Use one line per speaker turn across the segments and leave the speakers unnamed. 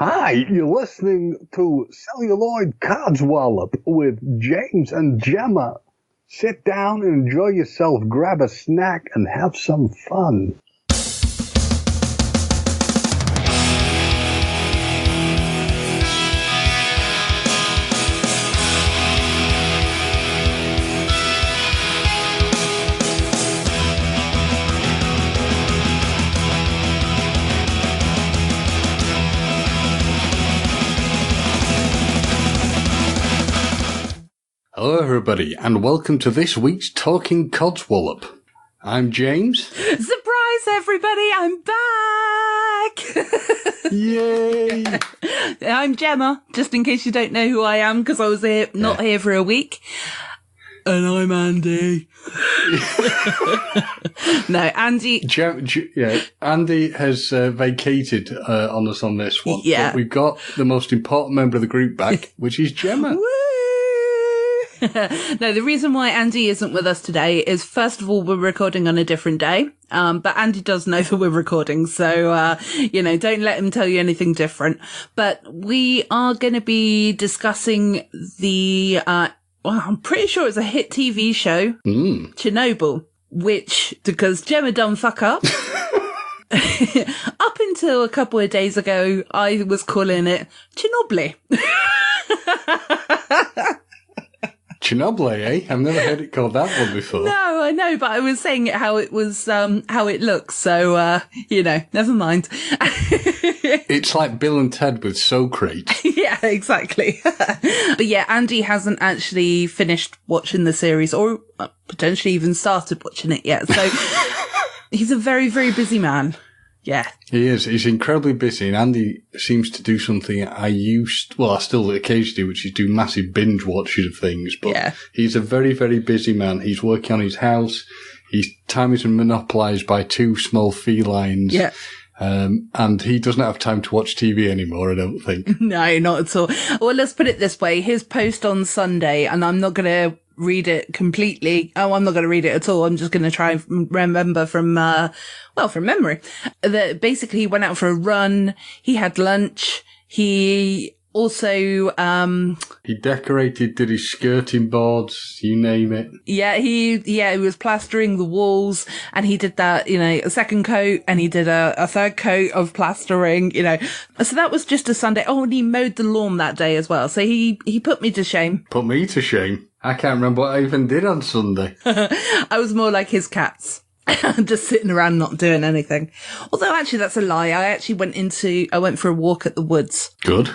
Hi, you're listening to Celluloid Codswallop with James and Gemma. Sit down and enjoy yourself, grab a snack, and have some fun.
Hello everybody, and welcome to this week's Talking Codswallop. I'm James.
Surprise everybody, I'm back!
Yay!
I'm Gemma, just in case you don't know who I am, because I was not here for a week. And I'm Andy. No, Andy...
Andy has vacated on us on this one.
Yeah.
But we've got the most important member of the group back, which is Gemma.
Woo! No, the reason why Andy isn't with us today is, first of all, we're recording on a different day. But Andy does know that we're recording, so, don't let him tell you anything different. But we are going to be discussing the, I'm pretty sure it's a hit TV show, Chernobyl, which, because Gemma done fuck up. Up until a couple of days ago, I was calling it Chernobyl.
Chernobyl, eh? I've never heard it called that one before.
No, I know, but I was saying it how it was, how it looks. So, never mind.
It's like Bill and Ted with Socrate.
Yeah, exactly. But yeah, Andy hasn't actually finished watching the series or potentially even started watching it yet. So he's a very, very busy man. Yeah.
He is. He's incredibly busy, and Andy seems to do something I still occasionally do, which is do massive binge watches of things, but he's a very, very busy man. He's working on his house. His time is monopolised by two small felines. Yeah. And he doesn't have time to watch TV anymore, I don't think.
No, not at all. Well, let's put it this way. His post on Sunday, and I'm not going to read it completely. Oh, I'm not going to read it at all. I'm just going to try and remember from memory. That basically he went out for a run. He had lunch. He also,
he decorated, did his skirting boards, you name it.
Yeah, he was plastering the walls, and he did that, a second coat, and he did a third coat of plastering, So that was just a Sunday. Oh, and he mowed the lawn that day as well. So he put me to shame.
Put me to shame? I can't remember what I even did on Sunday.
I was more like his cats. Just sitting around not doing anything. Although actually that's a lie. I went for a walk at the woods.
Good.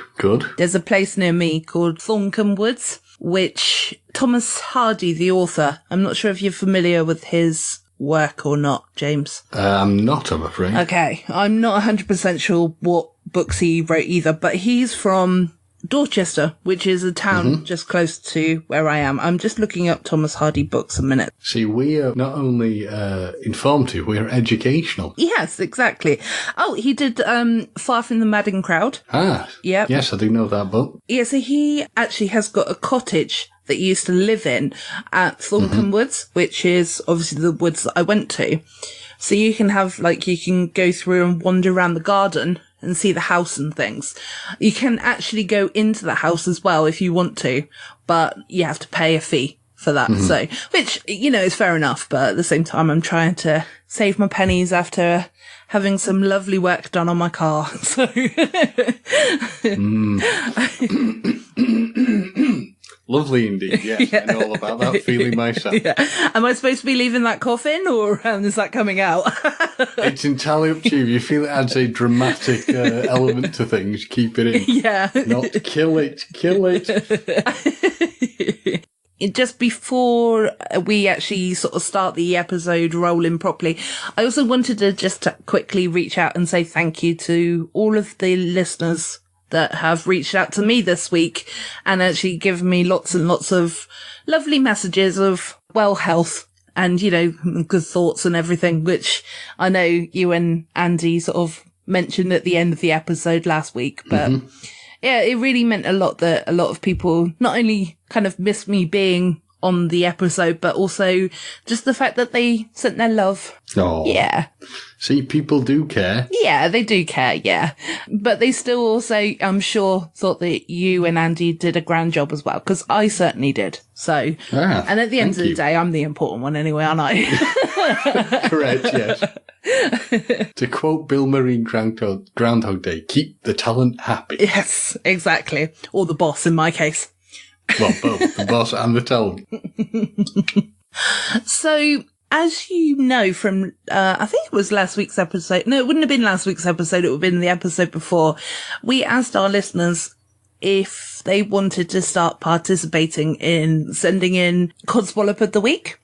There's a place near me called Thorncombe Woods, which Thomas Hardy, the author, I'm not sure if you're familiar with his work or not, James.
I'm not, I'm afraid.
Okay. I'm not 100% sure what books he wrote either, but he's from Dorchester, which is a town just close to where I am. I'm just looking up Thomas Hardy books a minute.
See, we are not only informative, we are educational.
Yes, exactly. Oh, he did Far From the Madding Crowd.
Ah, yeah. Yes, I do know that book.
Yeah, so he actually has got a cottage that he used to live in at Thorncombe Woods, which is obviously the woods that I went to. So you can you can go through and wander around the garden and see the house and things. You can actually go into the house as well if you want to, but you have to pay a fee for that. So, which, is fair enough, but at the same time, I'm trying to save my pennies after having some lovely work done on my car. So,
Lovely indeed, yes. Yeah. I know all about that feeling myself.
Yeah. Am I supposed to be leaving that coffin, or is that coming out?
It's entirely up to you. If you feel it adds a dramatic element to things, keep it in.
Yeah.
Not kill it.
Just before we actually sort of start the episode rolling properly, I also wanted to just quickly reach out and say thank you to all of the listeners that have reached out to me this week and actually given me lots and lots of lovely messages of health and, good thoughts and everything, which I know you and Andy sort of mentioned at the end of the episode last week, but yeah, it really meant a lot that a lot of people not only kind of missed me being on the episode, but also just the fact that they sent their love.
Oh.
Yeah.
See, people do care.
Yeah, they do care, yeah. But they still also, I'm sure, thought that you and Andy did a grand job as well, because I certainly did. So, and at the end of the day, I'm the important one anyway, aren't I?
Correct, yes. To quote Bill Murray in Groundhog Day, keep the talent happy.
Yes, exactly. Or the boss, in my case.
Well, both, the boss and the talent.
So, as you know from, I think it was last week's episode. No, it wouldn't have been last week's episode. It would have been the episode before. We asked our listeners if they wanted to start participating in sending in Codswallop of the Week.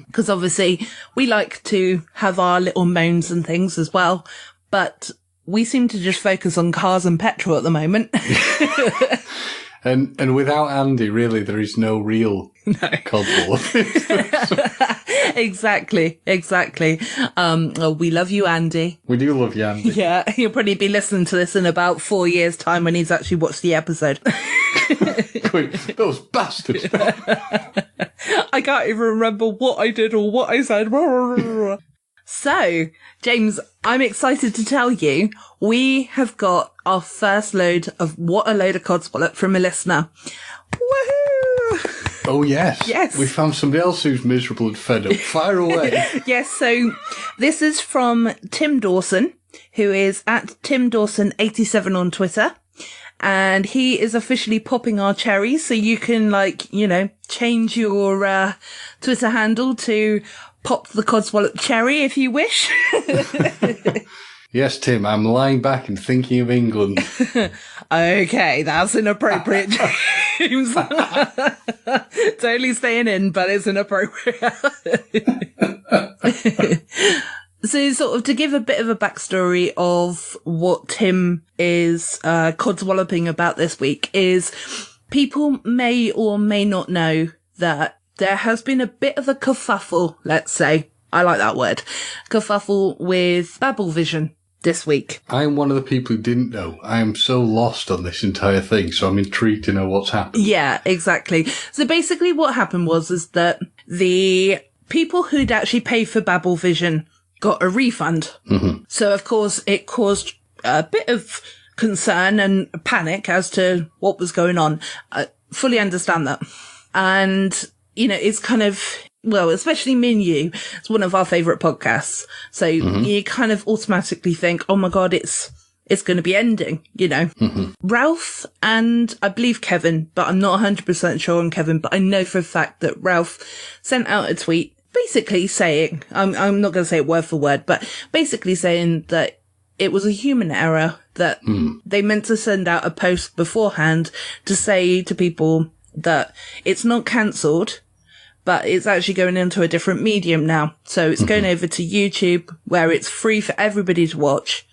Because obviously we like to have our little moans and things as well. But we seem to just focus on cars and petrol at the moment.
And without Andy, really, there is no real Codswallop.
Exactly. We love you, Andy.
We do love you, Andy.
Yeah, he'll probably be listening to this in about 4 years' time when he's actually watched the episode.
Those bastards.
I can't even remember what I did or what I said. So, James, I'm excited to tell you, we have got our first load of What a Load of Codswallop from a listener. Woohoo!
Oh, yes.
Yes.
We found somebody else who's miserable and fed up. Fire away.
Yes, so this is from Tim Dawson, who is at TimDawson87 on Twitter. And he is officially popping our cherry, so you can, change your Twitter handle to Pop the Codswallop Cherry if you wish.
Yes, Tim, I'm lying back and thinking of England.
Okay, that's inappropriate, James. Totally staying in, but it's inappropriate. So sort of to give a bit of a backstory of what Tim is codswalloping about this week is people may or may not know that there has been a bit of a kerfuffle, let's say. I like that word. Kerfuffle with Babelvision this week.
I'm one of the people who didn't know. I am so lost on this entire thing, so I'm intrigued to know what's happened.
Yeah, exactly. So basically what happened is that the people who'd actually paid for Babelvision got a refund. So, of course, it caused a bit of concern and panic as to what was going on. I fully understand that. And, it's kind of, well, especially me and you, it's one of our favourite podcasts. So you kind of automatically think, oh my God, it's going to be ending, Ralph and I believe Kevin, but I'm not 100% sure on Kevin, but I know for a fact that Ralph sent out a tweet basically saying, I'm not going to say it word for word, but basically saying that it was a human error, that they meant to send out a post beforehand to say to people that it's not cancelled, but it's actually going into a different medium now. So it's going over to YouTube where it's free for everybody to watch,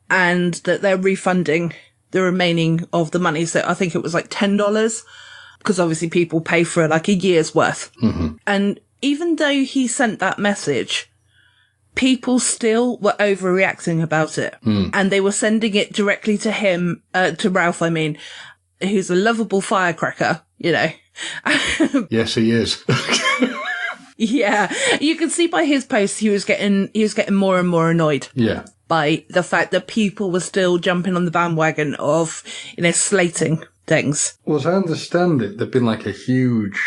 and that they're refunding the remaining of the money. So I think it was like $10 because obviously people pay for like a year's worth. And even though he sent that message, people still were overreacting about it. And they were sending it directly to him, to Ralph, I mean, who's a lovable firecracker,
Yes, he is.
Yeah. You can see by his post, he was getting more and more annoyed.
Yeah.
By the fact that people were still jumping on the bandwagon of, slating things.
Well, as I understand it, there'd been like a huge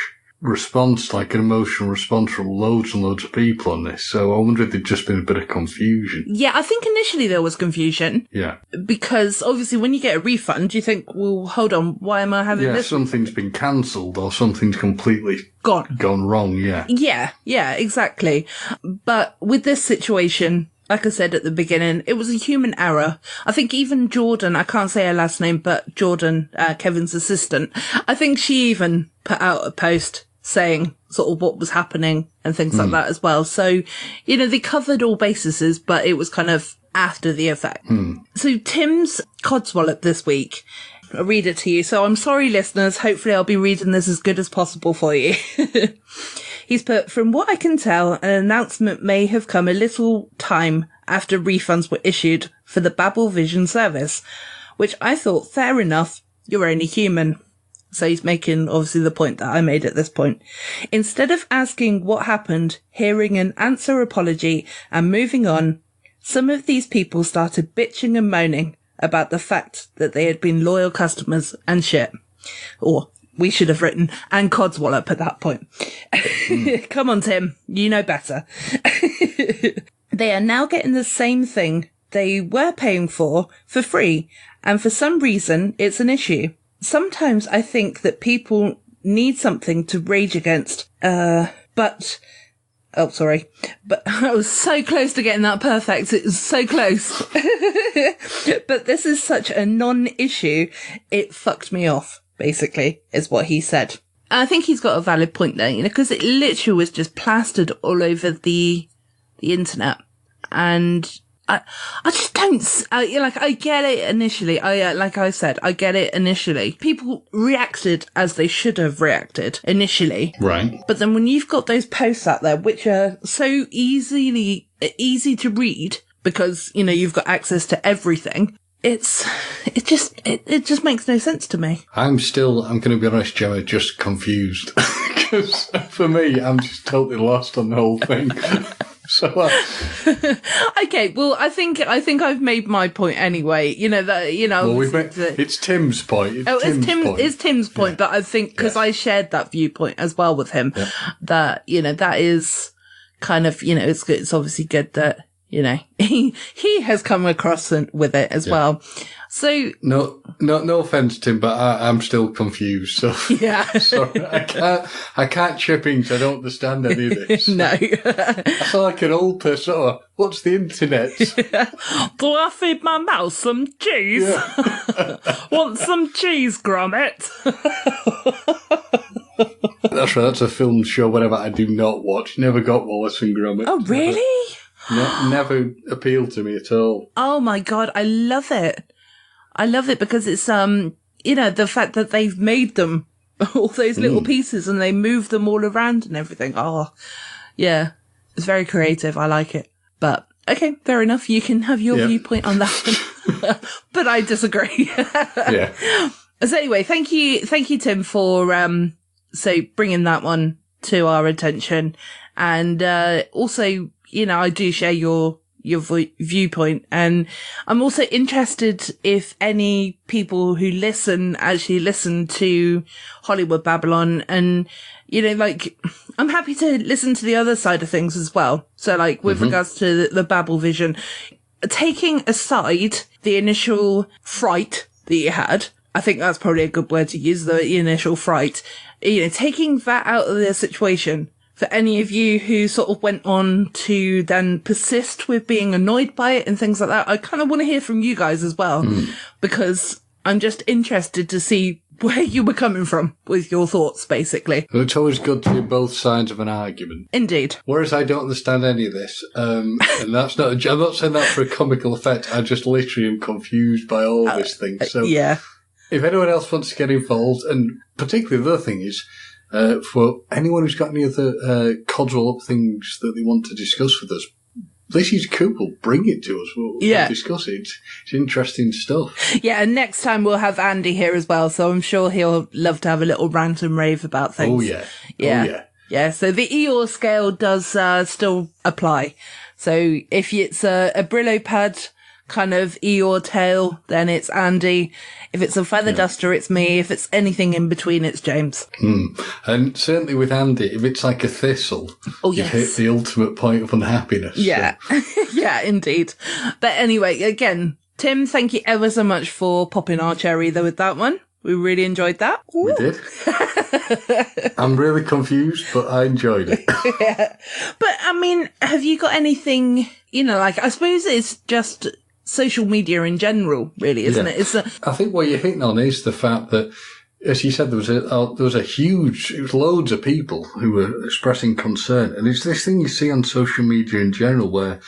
response, like an emotional response from loads and loads of people on this. So I wonder if there'd just been a bit of confusion.
Yeah, I think initially there was confusion.
Yeah.
Because obviously when you get a refund, you think, well, hold on, why am I having this?
Yeah, something's been cancelled or something's completely gone wrong, yeah.
Yeah, exactly. But with this situation, like I said at the beginning, it was a human error. I think even Jordan, I can't say her last name, but Jordan, Kevin's assistant, I think she even put out a post saying sort of what was happening and things like that as well. So, they covered all bases, but it was kind of after the effect. So Tim's Codswallop this week, I'll read it to you. So I'm sorry, listeners. Hopefully I'll be reading this as good as possible for you. He's put, from what I can tell, an announcement may have come a little time after refunds were issued for the Babelvision service, which I thought, fair enough, you're only human. So he's making, obviously, the point that I made at this point. Instead of asking what happened, hearing an answer apology, and moving on, some of these people started bitching and moaning about the fact that they had been loyal customers and shit. Or, we should have written, and Codswallop at that point. Come on, Tim. You know better. They are now getting the same thing they were paying for free, and for some reason, it's an issue. Sometimes I think that people need something to rage against, but I was so close to getting that perfect. It was so close. But this is such a non-issue. It fucked me off, basically, is what he said. I think he's got a valid point there, you know, because it literally was just plastered all over the internet. And I just don't, I get it initially. Like I said, I get it initially. People reacted as they should have reacted initially.
Right.
But then when you've got those posts out there, which are so easy to read because, you know, you've got access to everything, it just makes no sense to me. I'm going
to be honest, Gemma, just confused. Because for me, I'm just totally lost on the whole thing. So,
okay, well, I think I've made my point anyway. You know that, you know.
Well, it's Tim's point.
It's Tim's point, but I think because I shared that viewpoint as well with him, that, you know, that is kind of, you know, it's good. It's obviously good that, you know, he has come across with it as well. So
no offense, Tim, but I'm still confused. So
yeah,
sorry, I can't chip in because I don't understand any of this.
No,
I feel like an old person. Oh, what's the internet?
Do I feed my mouse some cheese? Yeah. Want some cheese, Gromit?
That's right. That's a film show. Whatever. I do not watch. Never got Wallace and Gromit.
Oh, really?
Never appealed to me at all.
Oh my God, I love it. I love it because it's, you know, the fact that they've made them, all those little pieces, and they move them all around and everything. Oh, yeah. It's very creative. I like it. But, okay, fair enough. You can have your viewpoint on that one. But I disagree.
Yeah.
So anyway, thank you, Tim, for, bringing that one to our attention. And, also, you know, I do share your viewpoint, and I'm also interested if any people who actually listen to Hollywood Babylon, and, you know, like, I'm happy to listen to the other side of things as well. So, like, with regards to the Babel vision, taking aside the initial fright that you had, I think that's probably a good word to use, the initial fright, you know, taking that out of the situation. For any of you who sort of went on to then persist with being annoyed by it and things like that, I kind of want to hear from you guys as well, because I'm just interested to see where you were coming from with your thoughts, basically.
Well, it's always good to hear both sides of an argument.
Indeed.
Whereas I don't understand any of this, and that's not, I'm not saying that for a comical effect, I just literally am confused by all this thing. So
yeah.
If anyone else wants to get involved, and particularly the other thing is, for anyone who's got any other Codswallop things that they want to discuss with us, this is cool. Bring it to us. We'll discuss it. It's interesting stuff.
Yeah, and next time we'll have Andy here as well, so I'm sure he'll love to have a little rant and rave about things.
Oh, yeah.
Yeah.
Oh, yeah.
Yeah, so the Eeyore scale does still apply. So if it's a Brillo pad kind of Eeyore tail, then it's Andy. If it's a feather duster, it's me. If it's anything in between, it's James.
And certainly with Andy, if it's like a thistle, you've hit the ultimate point of unhappiness.
Yeah. So. Yeah, indeed. But anyway, again, Tim, thank you ever so much for popping our cherry there with that one. We really enjoyed that.
We did. I'm really confused, but I enjoyed it.
Yeah. But, I mean, have you got anything, you know, like, I suppose it's just social media in general, really, isn't it?
I think what you're hitting on is the fact that, as you said, there was a huge, it was loads of people who were expressing concern. And it's this thing you see on social media in general where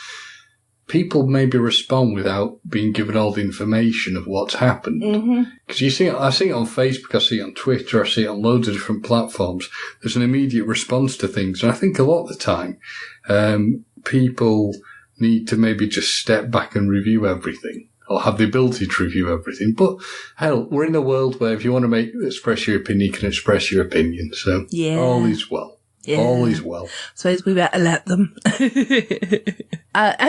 people maybe respond without being given all the information of what's happened. Because you see, I see it on Facebook, I see it on Twitter, I see it on loads of different platforms. There's an immediate response to things. And I think a lot of the time, people need to maybe just step back and review everything or have the ability to review everything. But hell, we're in a world where if you want to express your opinion, you can express your opinion. So all is well. Yeah. All is well.
Suppose we better let them. Have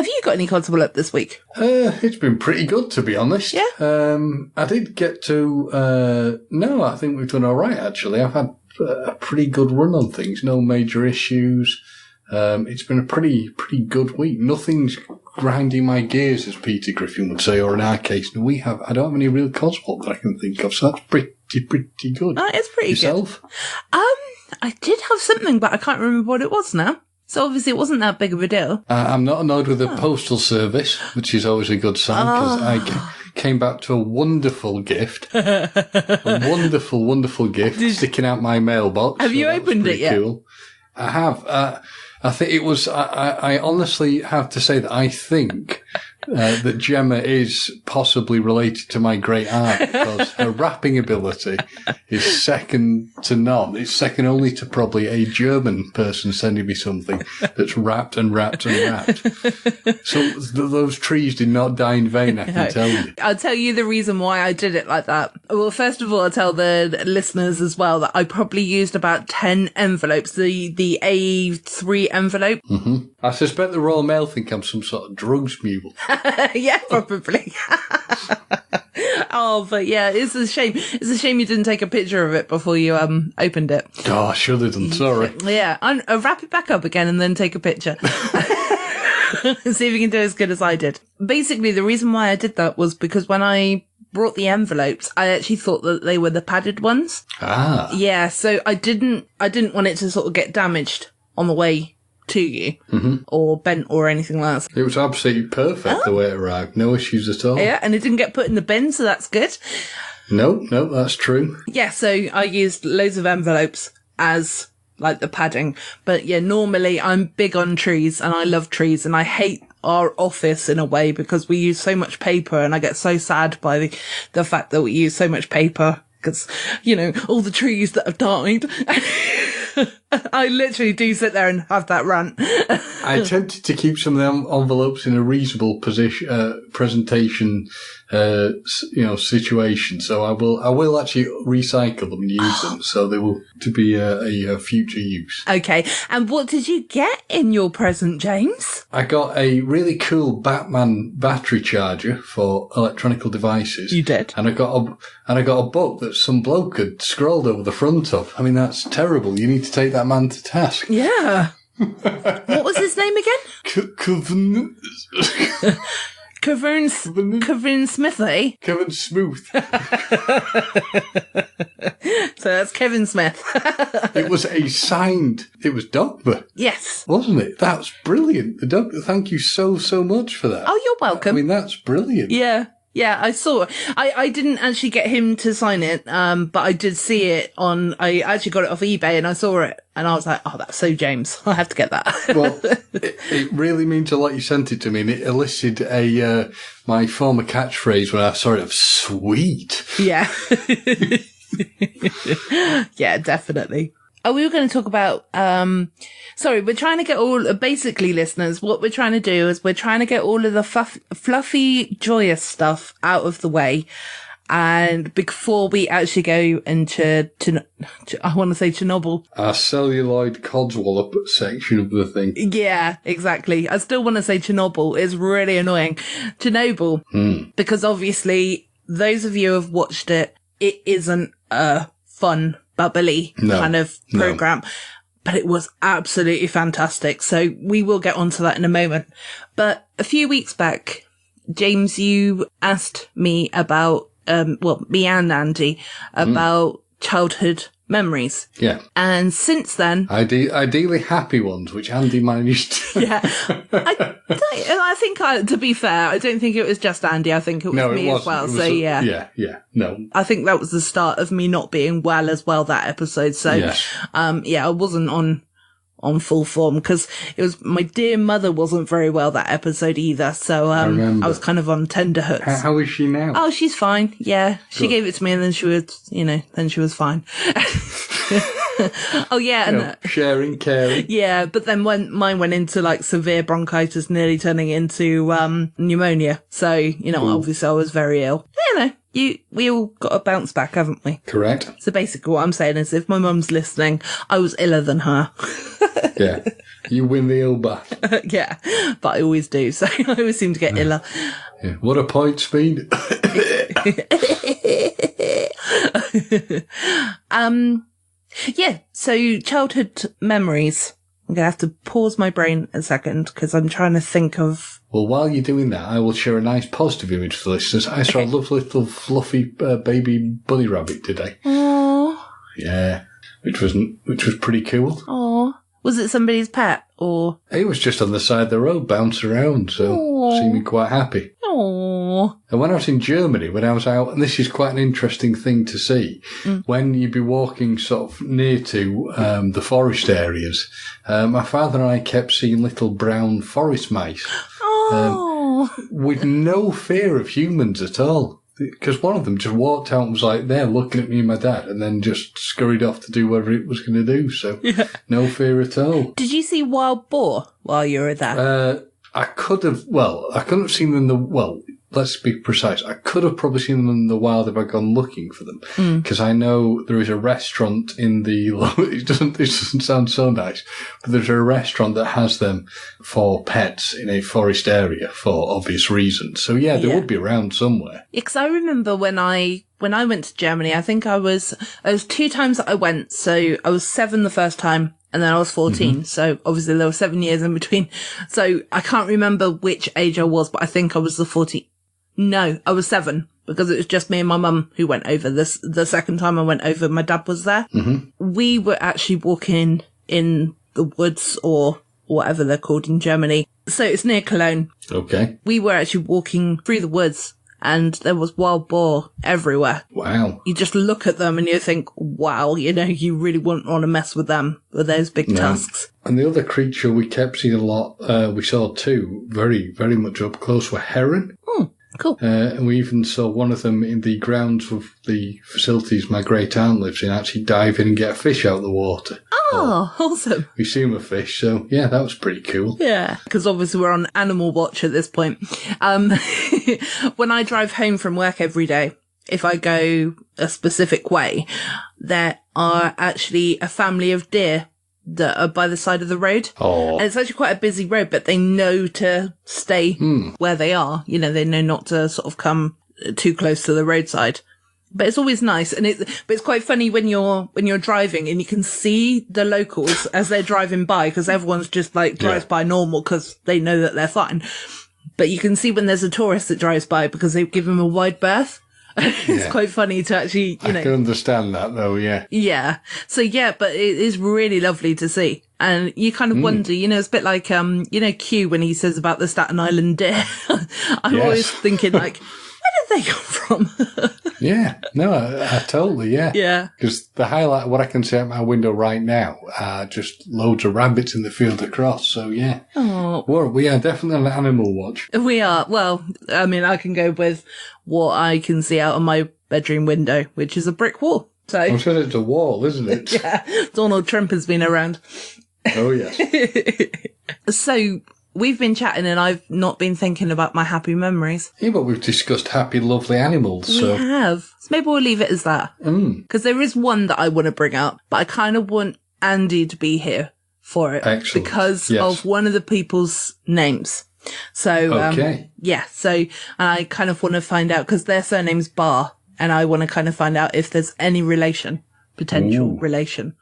you got any Codswallop this week?
It's been pretty good, to be honest.
Yeah.
I did get to, no, I think we've done all right, actually. I've had a pretty good run on things. No major issues. It's been a pretty good week. Nothing's grinding my gears, as Peter Griffin would say, or in our case, I don't have any real Codswallop that I can think of, so that's pretty good.
It's pretty
Yourself?
Good. I did have something, but I can't remember what it was now. So obviously it wasn't that big of a deal.
I'm not annoyed with the postal service, which is always a good sign, because I came back to a wonderful gift. A wonderful gift sticking out my mailbox.
Have you opened it yet?
Cool. I have. I think it was, I honestly have to say that I think that Gemma is possibly related to my great aunt, because her wrapping ability is second to none. It's second only to probably a German person sending me something that's wrapped and wrapped and wrapped. So those trees did not die in vain, I can tell you.
I'll tell you the reason why I did it like that. Well, first of all, I'll tell the listeners as well that I probably used about 10 envelopes, the A3 envelope.
Mm-hmm. I suspect the Royal Mail think I'm some sort of drugs mule.
Yeah, probably. Oh, but yeah, it's a shame. It's a shame you didn't take a picture of it before you opened it.
Oh, I should have done. Sorry.
Yeah, I'll wrap it back up again and then take a picture. See if you can do as good as I did. Basically, the reason why I did that was because when I brought the envelopes, I actually thought that they were the padded ones.
Ah.
Yeah, so I didn't want it to sort of get damaged on the way to you, or bent or anything like that.
It was absolutely perfect the way it arrived. No issues at all.
Yeah, and it didn't get put in the bin, so that's good.
No, that's true.
Yeah, so I used loads of envelopes as like the padding. But yeah, normally I'm big on trees and I love trees, and I hate our office in a way because we use so much paper, and I get so sad by the fact that we use so much paper because, you know, all the trees that have died. I literally do sit there and have that rant.
I attempted to keep some of the envelopes in a reasonable position, presentation, situation. So I will actually recycle them and use them. So they will to be a future use.
Okay. And what did you get in your present, James?
I got a really cool Batman battery charger for electronic devices.
You did.
And I got a book that some bloke had scrolled over the front of. I mean, that's terrible. You need to take that man to task.
Yeah. What was his name again? Kevin Smithy.
Kevin Smooth.
So that's Kevin Smith.
It was Dogma.
Yes.
Wasn't it? That's brilliant. The Dogma, thank you so much for that.
Oh, you're welcome.
I mean, that's brilliant.
Yeah. Yeah, I saw it. I didn't actually get him to sign it, but I did see it I actually got it off eBay and I saw it and I was like, oh, that's so James. I have to get that.
Well, it really means a lot you sent it to me, and it elicited my former catchphrase when I saw it of sweet.
Yeah. Yeah, definitely. Oh, we were going to talk about, we're trying to get basically listeners, what we're trying to do is we're trying to get all of the fluffy, joyous stuff out of the way. And before we actually go into, I want to say Chernobyl.
Our celluloid codswallop section of the thing.
Yeah, exactly. I still want to say Chernobyl. It's really annoying. Chernobyl, because obviously those of you who have watched it, it isn't a fun, bubbly kind of program, but it was absolutely fantastic. So we will get onto that in a moment. But a few weeks back, James, you asked me about, me and Andy about childhood memories.
Yeah.
And since then...
Ideally happy ones, which Andy managed to...
Yeah. I think, to be fair, I don't think it was just Andy. I think it was me as well. So, yeah.
Yeah. No.
I think that was the start of me not being well as well that episode. So,
yes.
I wasn't on full form because it was my dear mother wasn't very well that episode either. So, I was kind of on tenterhooks.
How is she now?
Oh, she's fine. Yeah. She gave it to me and then she was, then she was fine. Oh, yeah. And
sharing, caring.
Yeah, but then when mine went into like severe bronchitis, nearly turning into pneumonia. So, obviously I was very ill. We all got to bounce back, haven't we?
Correct.
So basically what I'm saying is if my mum's listening, I was iller than her.
Yeah. You win the ill back.
Yeah, but I always do. So I always seem to get iller.
Yeah. What a point speed.
Yeah, so childhood memories. I'm going to have to pause my brain a second because I'm trying to think of...
Well, while you're doing that, I will share a nice positive image for the listeners. I saw a lovely little fluffy baby bunny rabbit today.
Aww.
Yeah, which was pretty cool.
Aww. Was it somebody's pet or...?
It was just on the side of the road, bouncing around, so seeming quite happy.
Aww.
And when I was in Germany, when I was out, and this is quite an interesting thing to see, when you'd be walking sort of near to the forest areas, my father and I kept seeing little brown forest mice with no fear of humans at all. Because one of them just walked out and was like there looking at me and my dad and then just scurried off to do whatever it was going to do. So no fear at all.
Did you see wild boar while you were there?
I couldn't have seen them let's be precise. I could have probably seen them in the wild if I'd gone looking for them. Because I know there is a restaurant in the, it doesn't sound so nice, but there's a restaurant that has them for pets in a forest area for obvious reasons. So yeah, they would be around somewhere.
Because I remember when I went to Germany, I think there was 2 times that I went. So I was 7 the first time. And then I was 14. So obviously there were 7 years in between. So I can't remember which age I was, but I think I was the 14. No, I was 7 because it was just me and my mum who went over. The second time I went over, my dad was there. We were actually walking in the woods or whatever they're called in Germany. So it's near Cologne. Okay. We were actually walking through the woods and there was wild boar everywhere. Wow. You just look at them and you think, wow, you really wouldn't want to mess with them with those big tusks.
And the other creature we kept seeing a lot, we saw 2 very, very much up close were heron.
Cool.
And we even saw one of them in the grounds of the facilities my great aunt lives in actually dive in and get a fish out of the water.
Oh, awesome.
We see him a fish, so yeah, that was pretty cool.
Yeah, because obviously we're on animal watch at this point. When I drive home from work every day, if I go a specific way, there are actually a family of deer that are by the side of the road. And it's actually quite a busy road, but they know to stay where they are. They know not to sort of come too close to the roadside. But it's always nice. But it's quite funny when you're driving and you can see the locals as they're driving by because everyone's just like drives by normal because they know that they're fine. But you can see when there's a tourist that drives by because they give them a wide berth. It's quite funny to actually,
I can understand that though, yeah.
Yeah. So yeah, but it is really lovely to see. And you kind of wonder, it's a bit like, Q when he says about the Staten Island deer. I'm always thinking like, where did they come from?
Yeah. No, I totally, yeah.
Yeah.
Because the highlight, what I can see out my window right now, are just loads of rabbits in the field across. So yeah.
Oh.
We are definitely on animal watch.
We are. Well, I mean, I can go with what I can see out of my bedroom window, which is a brick wall. So
I'm sure it's a wall, isn't it?
Yeah. Donald Trump has been around.
Oh, yes.
So we've been chatting and I've not been thinking about my happy memories.
Yeah, but we've discussed happy, lovely animals.
We have. So maybe we'll leave it as that. Because there is one that I want to bring up, but I kind of want Andy to be here for it.
Excellent.
Because of one of the people's names. So, so I kind of want to find out, because their surname's Barr, and I want to kind of find out if there's any potential relation.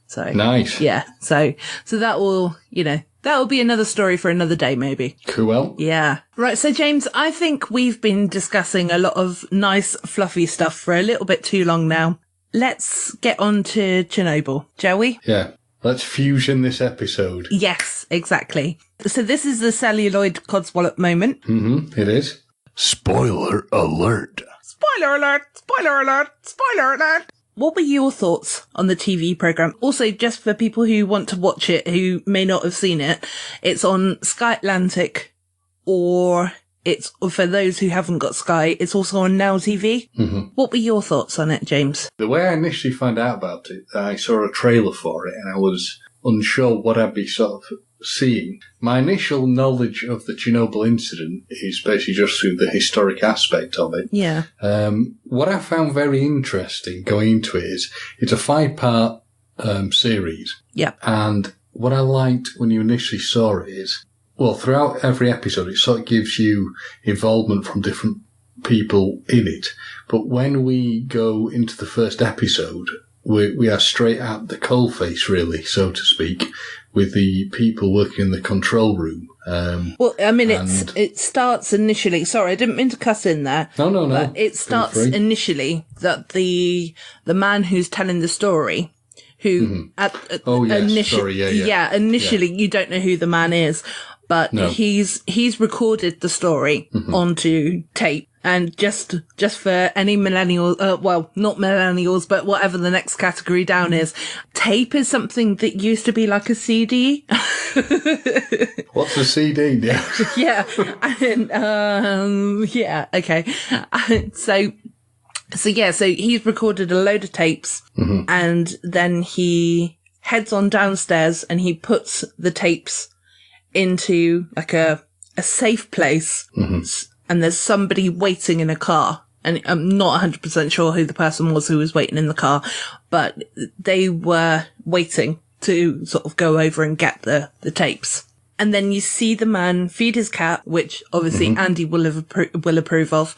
So
nice.
Yeah. So that will, that will be another story for another day, maybe.
Cool.
Yeah. Right. So, James, I think we've been discussing a lot of nice, fluffy stuff for a little bit too long now. Let's get on to Chernobyl, shall we?
Yeah. Let's fusion this episode.
Yes, exactly. So this is the Celluloid Codswallop moment.
It is. Spoiler alert.
Spoiler alert. Spoiler alert. Spoiler alert. What were your thoughts on the TV programme? Also, just for people who want to watch it, who may not have seen it, it's on Sky Atlantic or it's, for those who haven't got Sky, it's also on Now TV.
Mm-hmm.
What were your thoughts on it, James?
The way I initially found out about it, I saw a trailer for it and I was unsure what I'd be sort of seeing. My initial knowledge of the Chernobyl incident is basically just through the historic aspect of it.
Yeah.
What I found very interesting going into it is it's a 5-part series.
Yeah.
And what I liked when you initially saw it is, well, throughout every episode, it sort of gives you involvement from different people in it. But when we go into the first episode, we are straight at the coalface, really, so to speak, with the people working in the control room.
Well, I mean, it starts initially. Sorry, I didn't mean to cuss in there.
No.
But it starts initially that the man who's telling the story, who initially you don't know who the man is. But he's recorded the story onto tape. And just for any millennials, well, not millennials, but whatever the next category down is, tape is something that used to be like a CD.
What's a CD?
Yeah. And, yeah. Okay. So he's recorded a load of tapes and then he heads on downstairs and he puts the tapes into like a safe place. And there's somebody waiting in a car. And I'm not 100% sure who the person was who was waiting in the car, but they were waiting to sort of go over and get the tapes. And then you see the man feed his cat, which obviously Andy will approve of.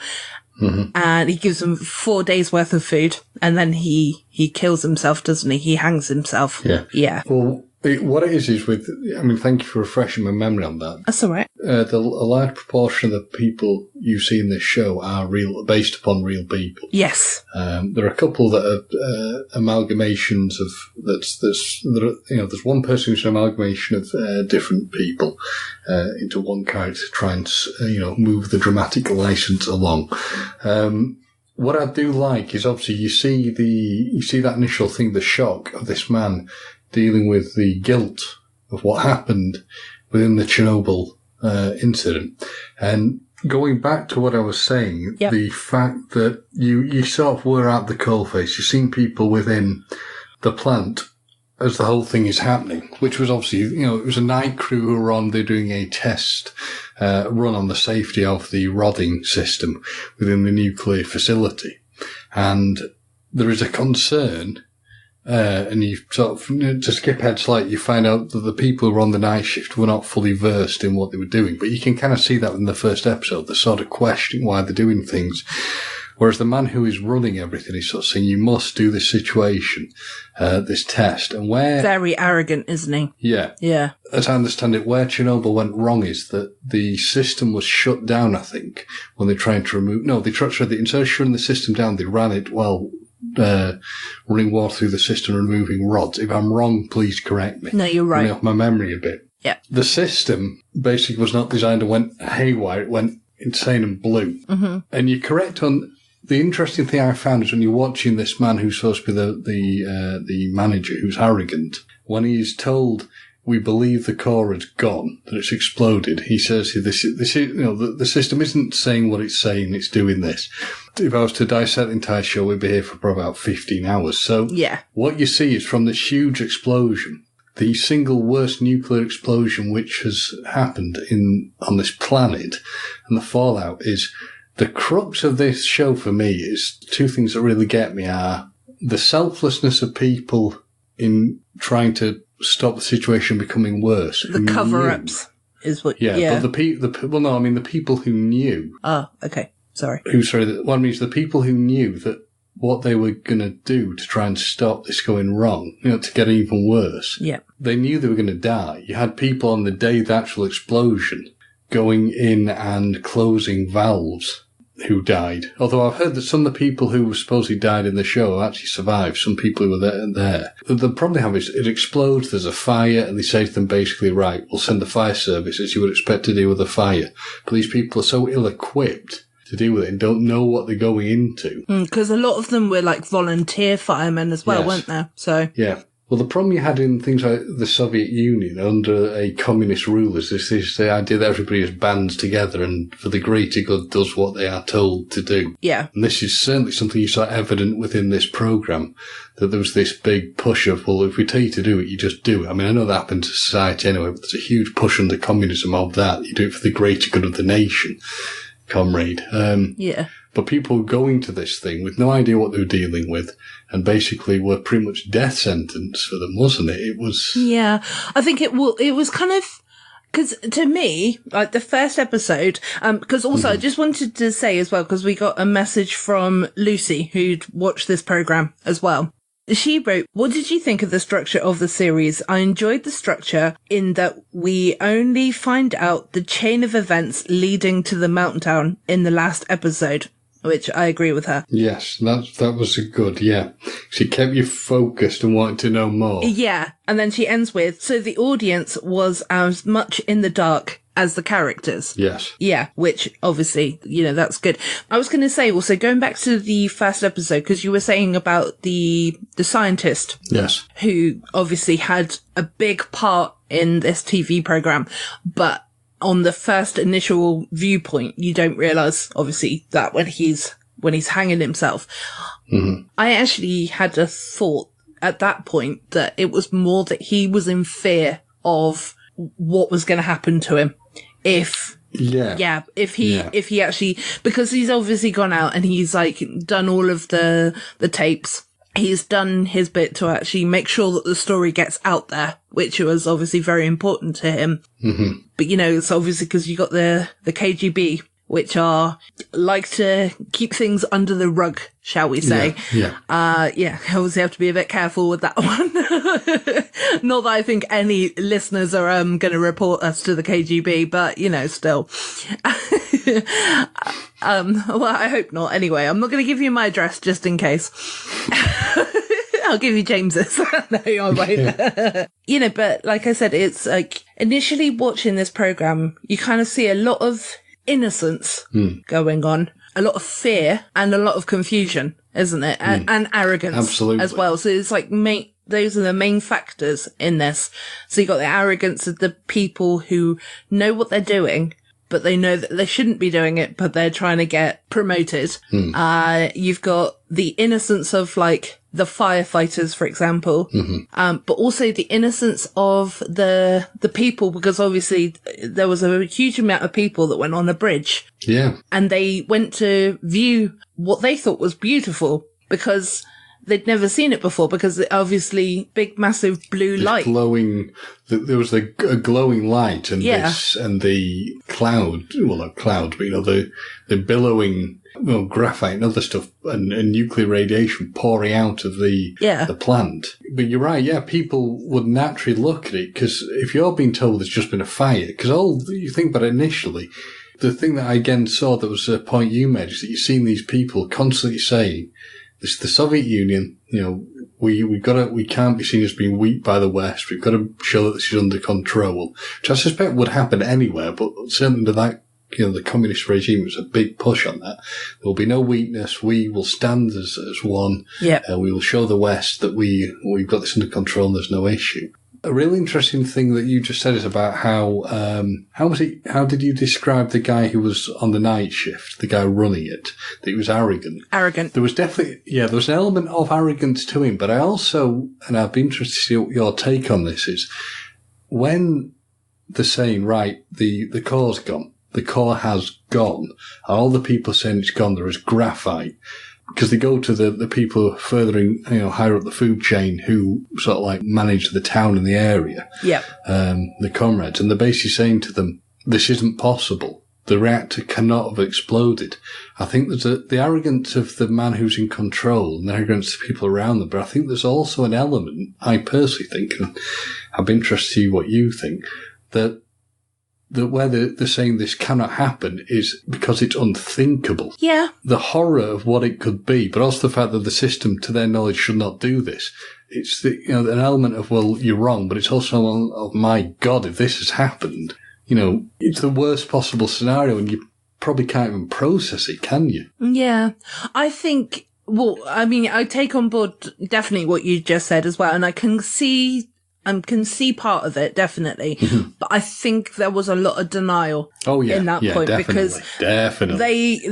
And he gives him 4 days worth of food. And then he kills himself, doesn't he? He hangs himself. Yeah.
Well, what it is with, I mean, thank you for refreshing my memory on that.
That's all right.
A large proportion of the people you see in this show are based upon real people.
Yes.
There are a couple that are amalgamations of, there's one person who's an amalgamation of different people into one character to try and, move the dramatic license along. What I do like is obviously you see that initial thing, the shock of this man dealing with the guilt of what happened within the Chernobyl incident. And going back to what I was saying, the fact that you sort of were at the coalface, you've seen people within the plant as the whole thing is happening, which was obviously, it was a night crew who were on, they're doing a test run on the safety of the rodding system within the nuclear facility. And there is a concern, and you sort of, to skip ahead slightly, you find out that the people who were on the night shift were not fully versed in what they were doing. But you can kind of see that in the first episode. They're sort of questioning why they're doing things. Whereas the man who is running everything is sort of saying, you must do this situation, this test. And where... Very
arrogant, isn't he?
Yeah.
Yeah.
As I understand it, where Chernobyl went wrong is that the system was shut down, I think, when they're trying to remove... No, instead of shutting the system down, they ran it while... running water through the system and removing rods. If I'm wrong, please correct me.
No, you're right.
Running off my memory a bit.
Yeah.
The system basically was not designed and went haywire. It went insane and blew. And you're correct on... The interesting thing I found is when you're watching this man who's supposed to be the manager, who's arrogant, when he's told, we believe the core has gone, that it's exploded, he says, the system isn't saying what it's saying, it's doing this. If I was to dissect the entire show, we'd be here for probably about 15 hours. So what you see is from this huge explosion, the single worst nuclear explosion which has happened on this planet, and the fallout is... The crux of this show for me is two things that really get me are the selflessness of people in trying to stop the situation becoming worse.
The cover-ups is what...
Yeah. But the people who knew...
Oh, okay. Sorry.
What I mean is the people who knew that what they were going to do to try and stop this going wrong, to get even worse.
Yeah.
They knew they were going to die. You had people on the day of the actual explosion going in and closing valves who died. Although I've heard that some of the people who supposedly died in the show actually survived. Some people who were there. The problem they have is it explodes, there's a fire, and they say to them basically, right, we'll send the fire service as you would expect to deal with a fire. But these people are so ill-equipped to deal with it and don't know what they're going into.
Because a lot of them were like volunteer firemen as well, weren't there? So
yeah. Well, the problem you had in things like the Soviet Union under a communist ruler is this the idea that everybody is bands together and for the greater good does what they are told to do.
Yeah.
And this is certainly something you saw evident within this programme, that there was this big push of, well, if we tell you to do it, you just do it. I mean, I know that happened to society anyway, but there's a huge push under communism of that. You do it for the greater good of the nation, comrade.
Yeah.
But people going to this thing with no idea what they were dealing with and basically were pretty much death sentence for them, wasn't it? It was...
Yeah. I think it was kind of... Because to me, like the first episode, because also I just wanted to say as well, because we got a message from Lucy who'd watched this program as well. She wrote, "What did you think of the structure of the series? I enjoyed the structure in that we only find out the chain of events leading to the meltdown in the last episode." Which I agree with her.
Yes, that was a good, yeah. She kept you focused and wanted to know more.
Yeah, and then she ends with, "So the audience was as much in the dark as the characters."
Yes.
Yeah, which obviously, that's good. I was going to say also, going back to the first episode, because you were saying about the scientist.
Yes.
Who obviously had a big part in this TV program, but on the first initial viewpoint, you don't realise, obviously, that when he's hanging himself.
Mm-hmm.
I actually had a thought at that point that it was more that he was in fear of what was going to happen to him if he actually, because he's obviously gone out and he's like done all of the tapes. He's done his bit to actually make sure that the story gets out there, which was obviously very important to him.
Mm-hmm.
But, it's obviously because you got the KGB, which are like to keep things under the rug, shall we say.
Yeah.
Obviously have to be a bit careful with that one. Not that I think any listeners are going to report us to the KGB, but, still. Well, I hope not. Anyway, I'm not going to give you my address just in case. I'll give you James's. No, I won't. But like I said, it's like initially watching this program, you kind of see a lot of innocence going on, a lot of fear and a lot of confusion, isn't it? And arrogance.
Absolutely.
As well. So it's like those are the main factors in this. So you got the arrogance of the people who know what they're doing, but they know that they shouldn't be doing it, but they're trying to get promoted. You've got the innocence of like the firefighters, for example, but also the innocence of the people, because obviously there was a huge amount of people that went on a bridge.
Yeah.
And they went to view what they thought was beautiful because they'd never seen it before, because obviously big, massive blue light.
There was a glowing light and and the cloud, well, not cloud, but the billowing, graphite and other stuff and nuclear radiation pouring out of the plant. But you're right, yeah, people would naturally look at it, because if you're being told there's just been a fire, because all you think about it initially, the thing that I again saw that was a point you made is that you've seen these people constantly saying, this is the Soviet Union, we can't be seen as being weak by the West. We've got to show that this is under control, which I suspect would happen anywhere, but certainly under that, the communist regime was a big push on that. There will be no weakness. We will stand as one.
Yeah.
We will show the West that we've got this under control and there's no issue. A really interesting thing that you just said is about how did you describe the guy who was on the night shift, the guy running it, that he was arrogant?
Arrogant.
There was definitely, there was an element of arrogance to him, but I also, and I'd be interested to see what your take on this is, when they're saying, right, the core's gone, the core has gone, and all the people saying it's gone, there is graphite, because they go to the people further higher up the food chain who sort of like manage the town and the area.
Yeah.
The comrades. And they're basically saying to them, this isn't possible. The reactor cannot have exploded. I think there's the arrogance of the man who's in control and the arrogance of people around them. But I think there's also an element, I personally think, and I'm interested to see what you think, that where they're saying this cannot happen is because it's unthinkable.
Yeah. The
horror of what it could be, but also the fact that the system, to their knowledge, should not do this. It's an element of, well, you're wrong, but it's also of, my God, if this has happened, it's the worst possible scenario and you probably can't even process it, can you?
Yeah. I think Well, I mean, I take on board definitely what you just said as well, and I can see part of it, definitely. But I think there was a lot of denial in that point
definitely,
because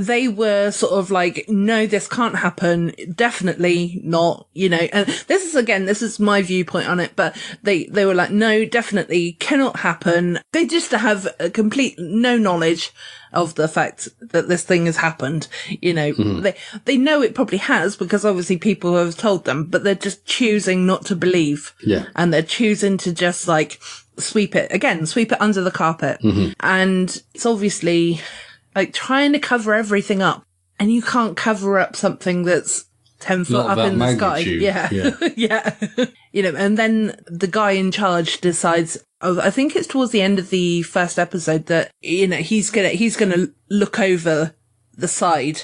they were sort of like, no, this can't happen. Definitely not, and this is my viewpoint on it, but they were like, no, definitely cannot happen. They just have a complete no knowledge of the fact that this thing has happened. They know it probably has because obviously people have told them, but they're just choosing not to believe.
Yeah.
And they're choosing to just like sweep it under the carpet. And it's obviously like trying to cover everything up, and you can't cover up something that's 10 foot up in the sky. Yeah. And then the guy in charge decides, I think it's towards the end of the first episode, that, he's gonna look over the side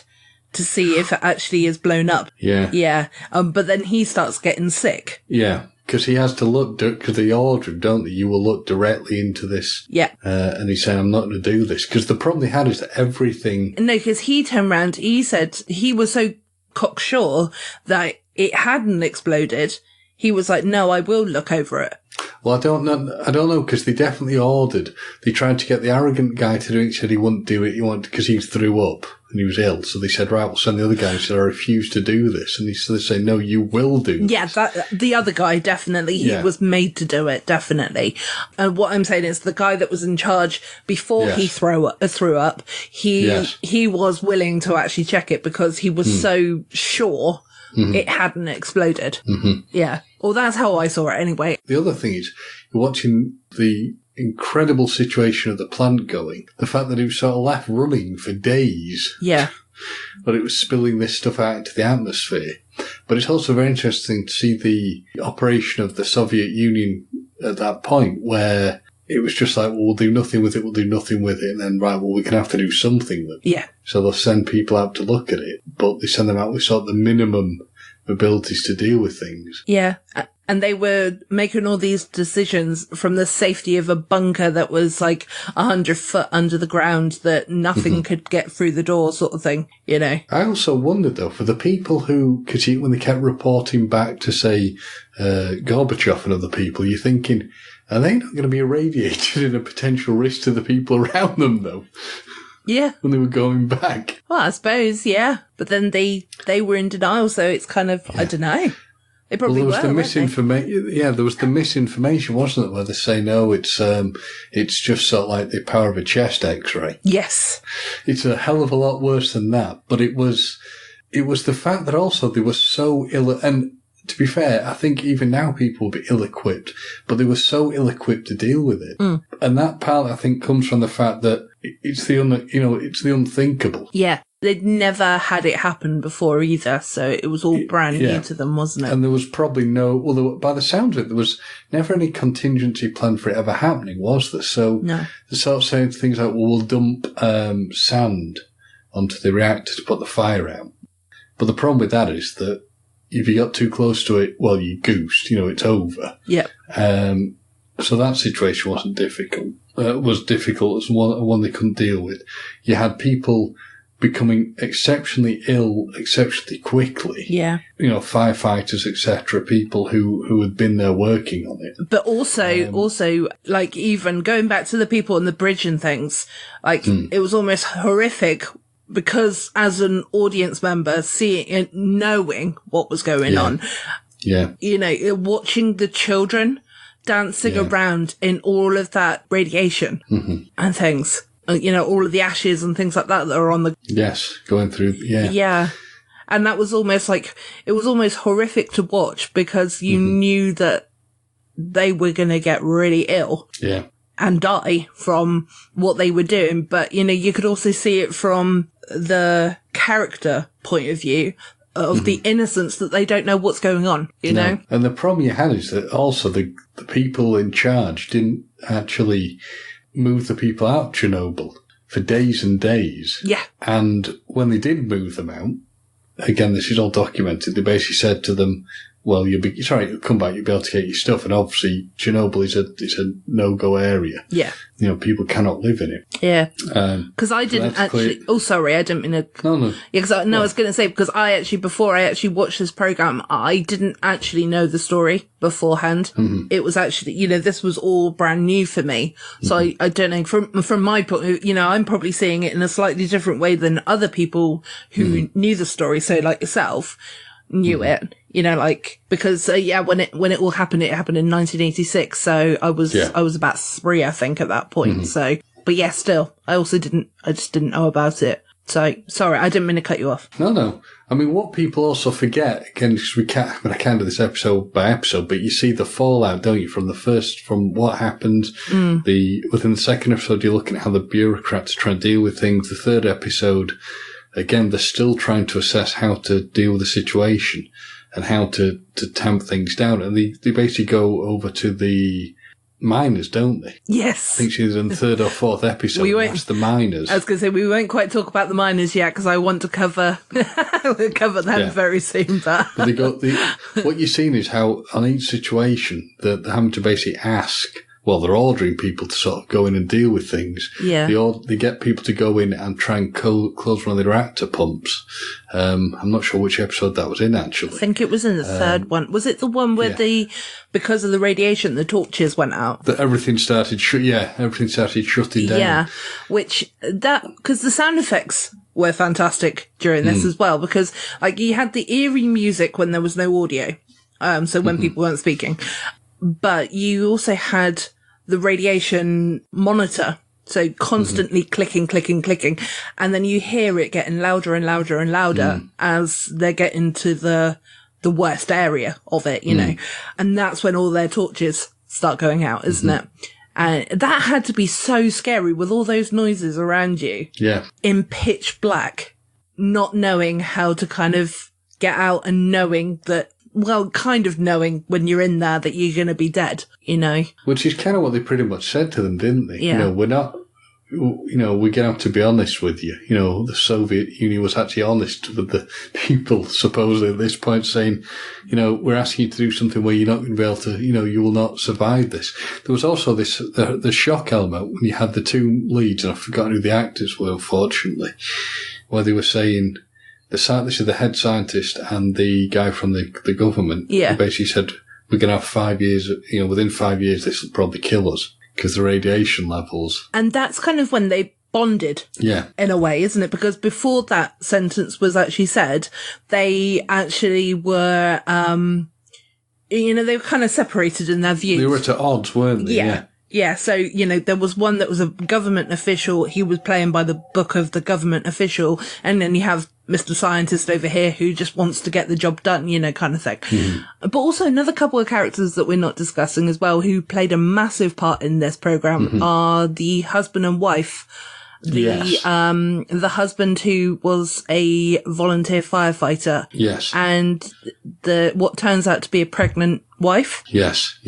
to see if it actually is blown up.
Yeah.
Yeah. But then he starts getting sick.
Yeah. Because he has to look, because they order him, don't they? You will look directly into this.
Yeah.
And he's saying, I'm not going to do this. Because the problem they had is that everything...
No, because he turned around, he said he was so cocksure that it hadn't exploded. He was like, no, I will look over it.
Well, I don't know, because they definitely ordered. They tried to get the arrogant guy to do it. He said he wouldn't do it. He wanted, because he threw up and he was ill. So they said, right, we'll send the other guy. He said, I refuse to do this. And they say, no, you will do this.
Yeah, the other guy, definitely. He was made to do it, definitely. And what I'm saying is the guy that was in charge before he threw up, he was willing to actually check it because he was so sure it hadn't exploded. Yeah. Well, that's how I saw it anyway.
The other thing is, you're watching the incredible situation of the plant going. The fact that it was sort of left running for days.
Yeah.
But it was spilling this stuff out into the atmosphere. But it's also very interesting to see the operation of the Soviet Union at that point, where it was just like, well, we'll do nothing with it, and then, right, well, we're going to have to do something with it.
Yeah.
So they'll send people out to look at it, but they send them out with sort of the minimum abilities to deal with things.
Yeah. And they were making all these decisions from the safety of a bunker that was like 100 foot under the ground that nothing could get through the door, sort of thing, I
also wondered, though, for the people who, because when they kept reporting back to, say, Gorbachev and other people, you're thinking, are they not going to be irradiated in a potential risk to the people around them, though?
Yeah.
When they were going back.
Well, I suppose, yeah. But then they were in denial, so it's kind of, I don't know. They probably
there was
were,
the misinformation. Yeah, there was the misinformation, wasn't it? Where they say, no, it's just sort of like the power of a chest X-ray.
Yes.
It's a hell of a lot worse than that. But it was the fact that also they were so ill, and to be fair, I think even now people will be ill-equipped, but they were so ill-equipped to deal with it. And that part, I think, comes from the fact that it's the unthinkable.
Yeah. They'd never had it happen before either, so it was all brand new to them, wasn't it?
And there was probably by the sound of it, there was never any contingency plan for it ever happening, was there? So
no.
They sort of saying things like, well, we'll dump sand onto the reactor to put the fire out. But the problem with that is that if you got too close to it, well, you goosed, it's over.
Yeah.
So that situation wasn't difficult. Was difficult as one they couldn't deal with. You had people becoming exceptionally ill exceptionally quickly.
Yeah.
Firefighters, etc., people who had been there working on it.
But also, like, even going back to the people on the bridge and things, like, it was almost horrific because as an audience member, seeing and knowing what was going on, watching the children dancing around in all of that radiation and things. All of the ashes and things like that are on the...
Yes, going through,
Yeah. And that was almost like... It was almost horrific to watch because you knew that they were going to get really ill.
Yeah.
And die from what they were doing. But, you could also see it from the character point of view of the innocence that they don't know what's going on, you know?
And the problem you had is that also the people in charge didn't actually move the people out of Chernobyl for days and days.
Yeah.
And when they did move them out, again, this is all documented, they basically said to them, well, you'll come back, you'll be able to get your stuff. And obviously, Chernobyl is a no-go area.
Yeah.
People cannot live in it.
Yeah. Because I didn't actually... Oh, sorry, I didn't mean to...
No.
Yeah, because I was going to say, because before I actually watched this program, I didn't actually know the story beforehand. Mm-hmm. It was actually, this was all brand new for me. So I don't know, from my point, I'm probably seeing it in a slightly different way than other people who knew the story. So like yourself knew it, because when it all happened, it happened in 1986. So I was about 3, I think, at that point. Mm-hmm. So, but yeah, still, I just didn't know about it. So sorry, I didn't mean to cut you off.
No. I mean, what people also forget, again, because I can't do this episode by episode, but you see the fallout, don't you, from what happened. Within the second episode, you're looking at how the bureaucrats try and deal with things. The third episode, again, they're still trying to assess how to deal with the situation and how to tamp things down. And they basically go over to the miners, don't they?
Yes.
I think she's in the third or fourth episode. That's the miners.
I was going to say, we won't quite talk about the miners yet because I want to cover them very soon. But
what you're seeing is how on each situation they're having to basically ask. Well, they're ordering people to sort of go in and deal with things.
Yeah.
They get people to go in and try and close one of the reactor pumps. I'm not sure which episode that was in, actually.
I think it was in the third one. Was it the one where because of the radiation, the torches went out?
Everything started shutting down.
Yeah. Because the sound effects were fantastic during this as well, because you had the eerie music when there was no audio. So when people weren't speaking. But you also had the radiation monitor, so constantly clicking. And then you hear it getting louder and louder and louder as they get into the worst area of it, know. And that's when all their torches start going out, isn't it? And that had to be so scary with all those noises around you.
Yeah.
In pitch black, not knowing how to kind of get out and knowing that, well, kind of knowing when you're in there that you're going to be dead,
Which is kind of what they pretty much said to them, didn't they?
Yeah.
We're not, we're going to have to be honest with you. The Soviet Union was actually honest with the people, supposedly at this point, saying, we're asking you to do something where you're not going to be able to, you will not survive this. There was also the shock element when you had the two leads, and I've forgotten who the actors were, unfortunately, where they were saying, this is the head scientist and the guy from the government.
Yeah.
Who basically said, we're going to have 5 years, within 5 years, this will probably kill us because the radiation levels.
And that's kind of when they bonded.
Yeah.
In a way, isn't it? Because before that sentence was actually said, they actually were, they were kind of separated in their views.
They were at odds, weren't they?
Yeah. Yeah, so, there was one that was a government official. He was playing by the book of the government official. And then you have Mr. Scientist over here who just wants to get the job done, kind of thing. Mm-hmm. But also another couple of characters that we're not discussing as well who played a massive part in this program are the husband and wife. The husband who was a volunteer firefighter.
Yes.
And what turns out to be a pregnant wife.
Yes.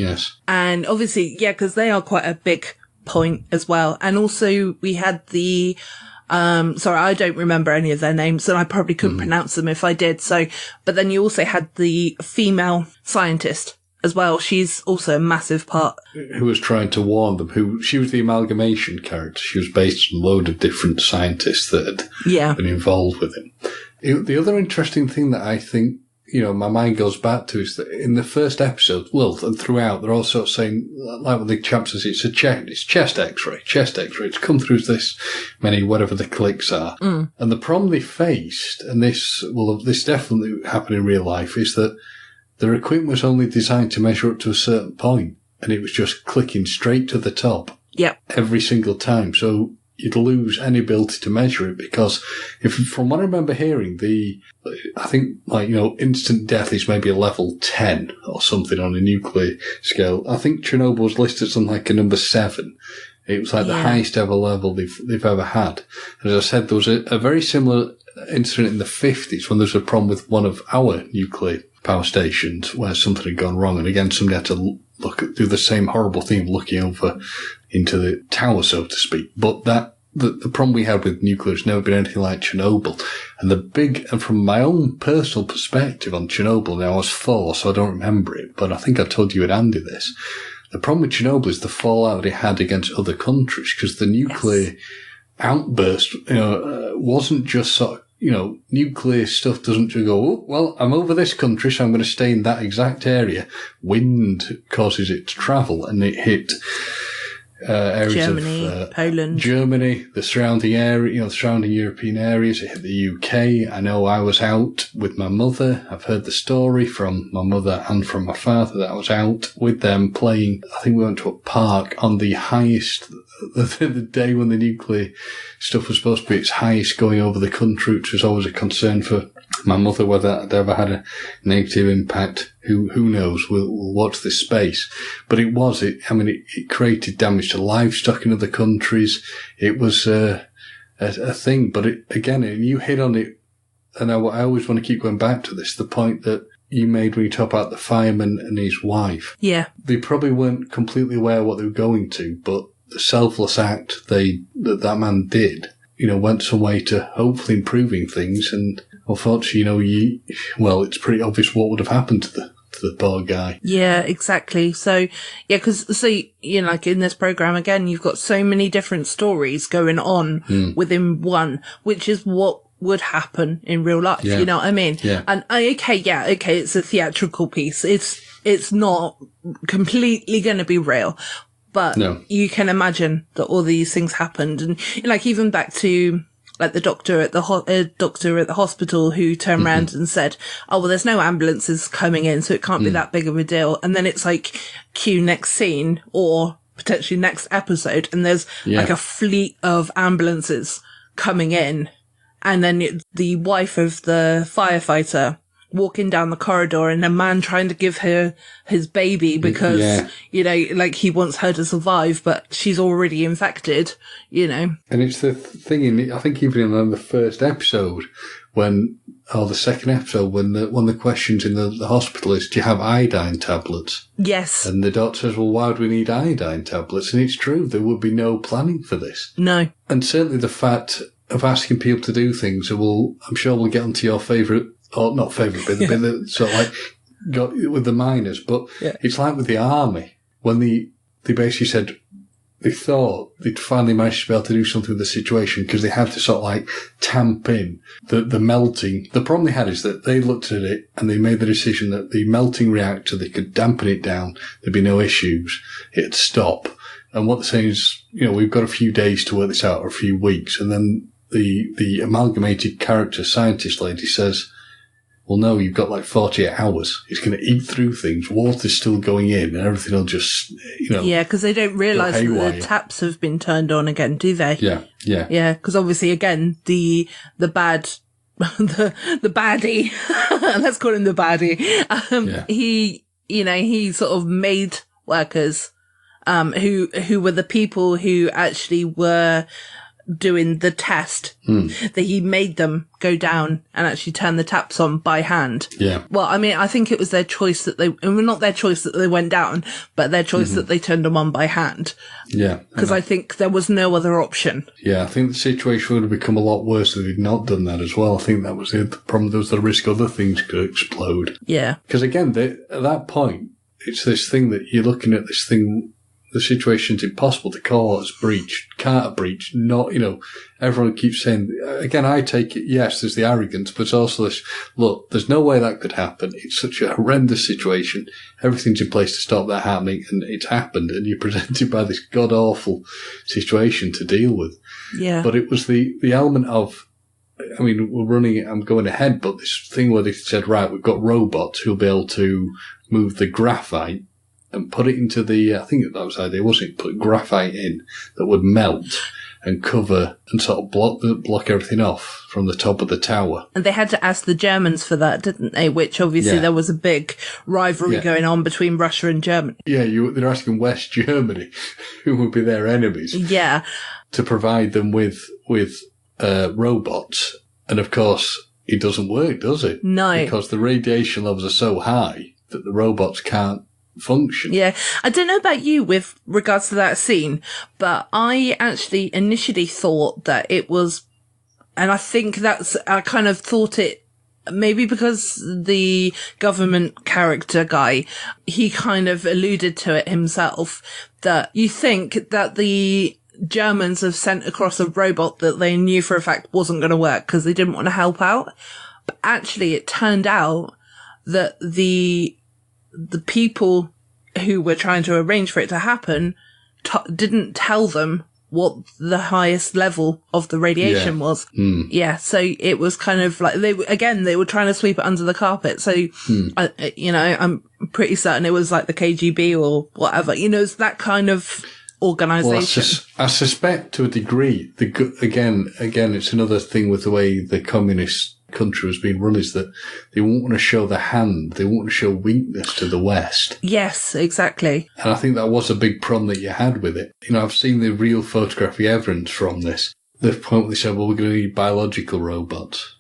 And obviously, because they are quite a big point as well. And also we had the, sorry, I don't remember any of their names and I probably couldn't pronounce them if I did. So, but then you also had the female scientist as well. She's also a massive part.
Who was trying to warn them. She was the amalgamation character. She was based on a load of different scientists that had been involved with him. The other interesting thing that I think, my mind goes back to is that in the first episode, and throughout, they're all sort of saying, like what the chap says, it's chest x-ray. It's come through this many, whatever the clicks are. And the problem they faced, and this definitely happened in real life, is that their equipment was only designed to measure up to a certain point, and it was just clicking straight to the top.
Yep.
Every single time. So you'd lose any ability to measure it because from what I remember hearing, I think instant death is maybe a level 10 or something on a nuclear scale. I think Chernobyl was listed as like a number 7. It was like the highest ever level they've ever had. And as I said, there was a very similar incident in the 50s when there was a problem with one of our nuclear power stations where something had gone wrong. And again, somebody had to do the same horrible thing of looking over into the tower, so to speak. But that the problem we had with nuclear has never been anything like Chernobyl. And from my own personal perspective on Chernobyl, now I was 4, so I don't remember it, but I think I told you and Andy this. The problem with Chernobyl is the fallout it had against other countries, because the nuclear outburst, wasn't just sort of, nuclear stuff doesn't just go, oh, well, I'm over this country, so I'm going to stay in that exact area. Wind causes it to travel, and it hit areas
Germany, Poland.
Germany, the surrounding area, the surrounding European areas. It hit the UK. I know I was out with my mother. I've heard the story from my mother and from my father that I was out with them playing. I think we went to a park on the highest, the day when the nuclear stuff was supposed to be its highest going over the country, which was always a concern for my mother, whether it ever had a negative impact. Who knows? We'll watch this space. But it created damage to livestock in other countries. It was a thing. But you hit on it, and I always want to keep going back to this, the point that you made when you talk about the fireman and his wife.
Yeah. They
probably weren't completely aware of what they were going to, but the selfless act that man did, went some way to hopefully improving things. And unfortunately, it's pretty obvious what would have happened to the poor guy.
Yeah, exactly. So, like in this program again, you've got so many different stories going on within one, which is what would happen in real life. Yeah. You know what I mean?
Yeah.
And it's a theatrical piece. It's not completely going to be real. But you can imagine that all these things happened. And like even back to like the doctor at the hospital who turned around and said, oh, well, there's no ambulances coming in, so it can't be that big of a deal. And then it's like cue next scene or potentially next episode. And there's like a fleet of ambulances coming in. And then the wife of the firefighter walking down the corridor and a man trying to give her his baby because, he wants her to survive, but she's already infected, And
it's the thing I think even in the first episode the second episode, when the questions in the hospital is, do you have iodine tablets?
Yes.
And the doctor says, well, why do we need iodine tablets? And it's true, there would be no planning for this.
No.
And certainly the fact of asking people to do things, I'm sure we'll get onto your favourite, or not favourite, but the bit that sort of like got with the miners. But it's like with the army, when they basically said they thought they'd finally managed to be able to do something with the situation because they had to sort of like tamp in the melting. The problem they had is that they looked at it and they made the decision that the melting reactor, they could dampen it down, there'd be no issues, it'd stop. And what they're saying is, we've got a few days to work this out, or a few weeks. And then the amalgamated character scientist lady says, well, no, you've got like 48 hours. It's going to eat through things. Water's still going in and everything will just,
Yeah, because they don't realise that the taps have been turned on again, do they?
Yeah.
Yeah, because obviously, again, the baddie, let's call him the baddie, he sort of made workers, who were the people who actually were doing the test, that he made them go down and actually turn the taps on by hand.
Yeah.
Well, I mean, I think it was their choice not their choice that they went down, but their choice that they turned them on by hand.
Yeah.
Because I think there was no other option.
Yeah, I think the situation would have become a lot worse if they'd not done that as well. I think that was the problem. There was the risk other things could explode.
Yeah.
Because again, at that point, it's this thing that you're looking at this thing. The situation's impossible to call as breach, Carter breach, not, everyone keeps saying, again, I take it, yes, there's the arrogance, but it's also this, look, there's no way that could happen. It's such a horrendous situation. Everything's in place to stop that happening, and it's happened, and you're presented by this god-awful situation to deal with.
Yeah.
But it was the element of, I mean, I'm going ahead, but this thing where they said, right, we've got robots who'll be able to move the graphite and put it into I think that was the idea, wasn't it? Put graphite in that would melt and cover and sort of block everything off from the top of the tower.
And they had to ask the Germans for that, didn't they? Which obviously there was a big rivalry going on between Russia and Germany.
Yeah, they're asking West Germany, who would be their enemies.
Yeah.
To provide them with robots. And of course, it doesn't work, does it?
No.
Because the radiation levels are so high that the robots can't function.
Yeah. I don't know about you with regards to that scene, but I actually initially thought that it was, and I think I kind of thought it, maybe because the government character guy, he kind of alluded to it himself, that you think that the Germans have sent across a robot that they knew for a fact wasn't going to work because they didn't want to help out. But actually it turned out that the people who were trying to arrange for it to happen didn't tell them what the highest level of the radiation was. Yeah, so it was kind of like they were trying to sweep it under the carpet. So, I'm pretty certain it was like the KGB or whatever. It's that kind of organisation.
Well, I suspect to a degree, again, it's another thing with the way the communist country was being run, is that they won't want to show the hand, they won't want to show weakness to the West.
Yes, exactly.
And I think that was a big problem that you had with it. I've seen the real photographic evidence from this. The point where they said, well, we're going to need biological robots.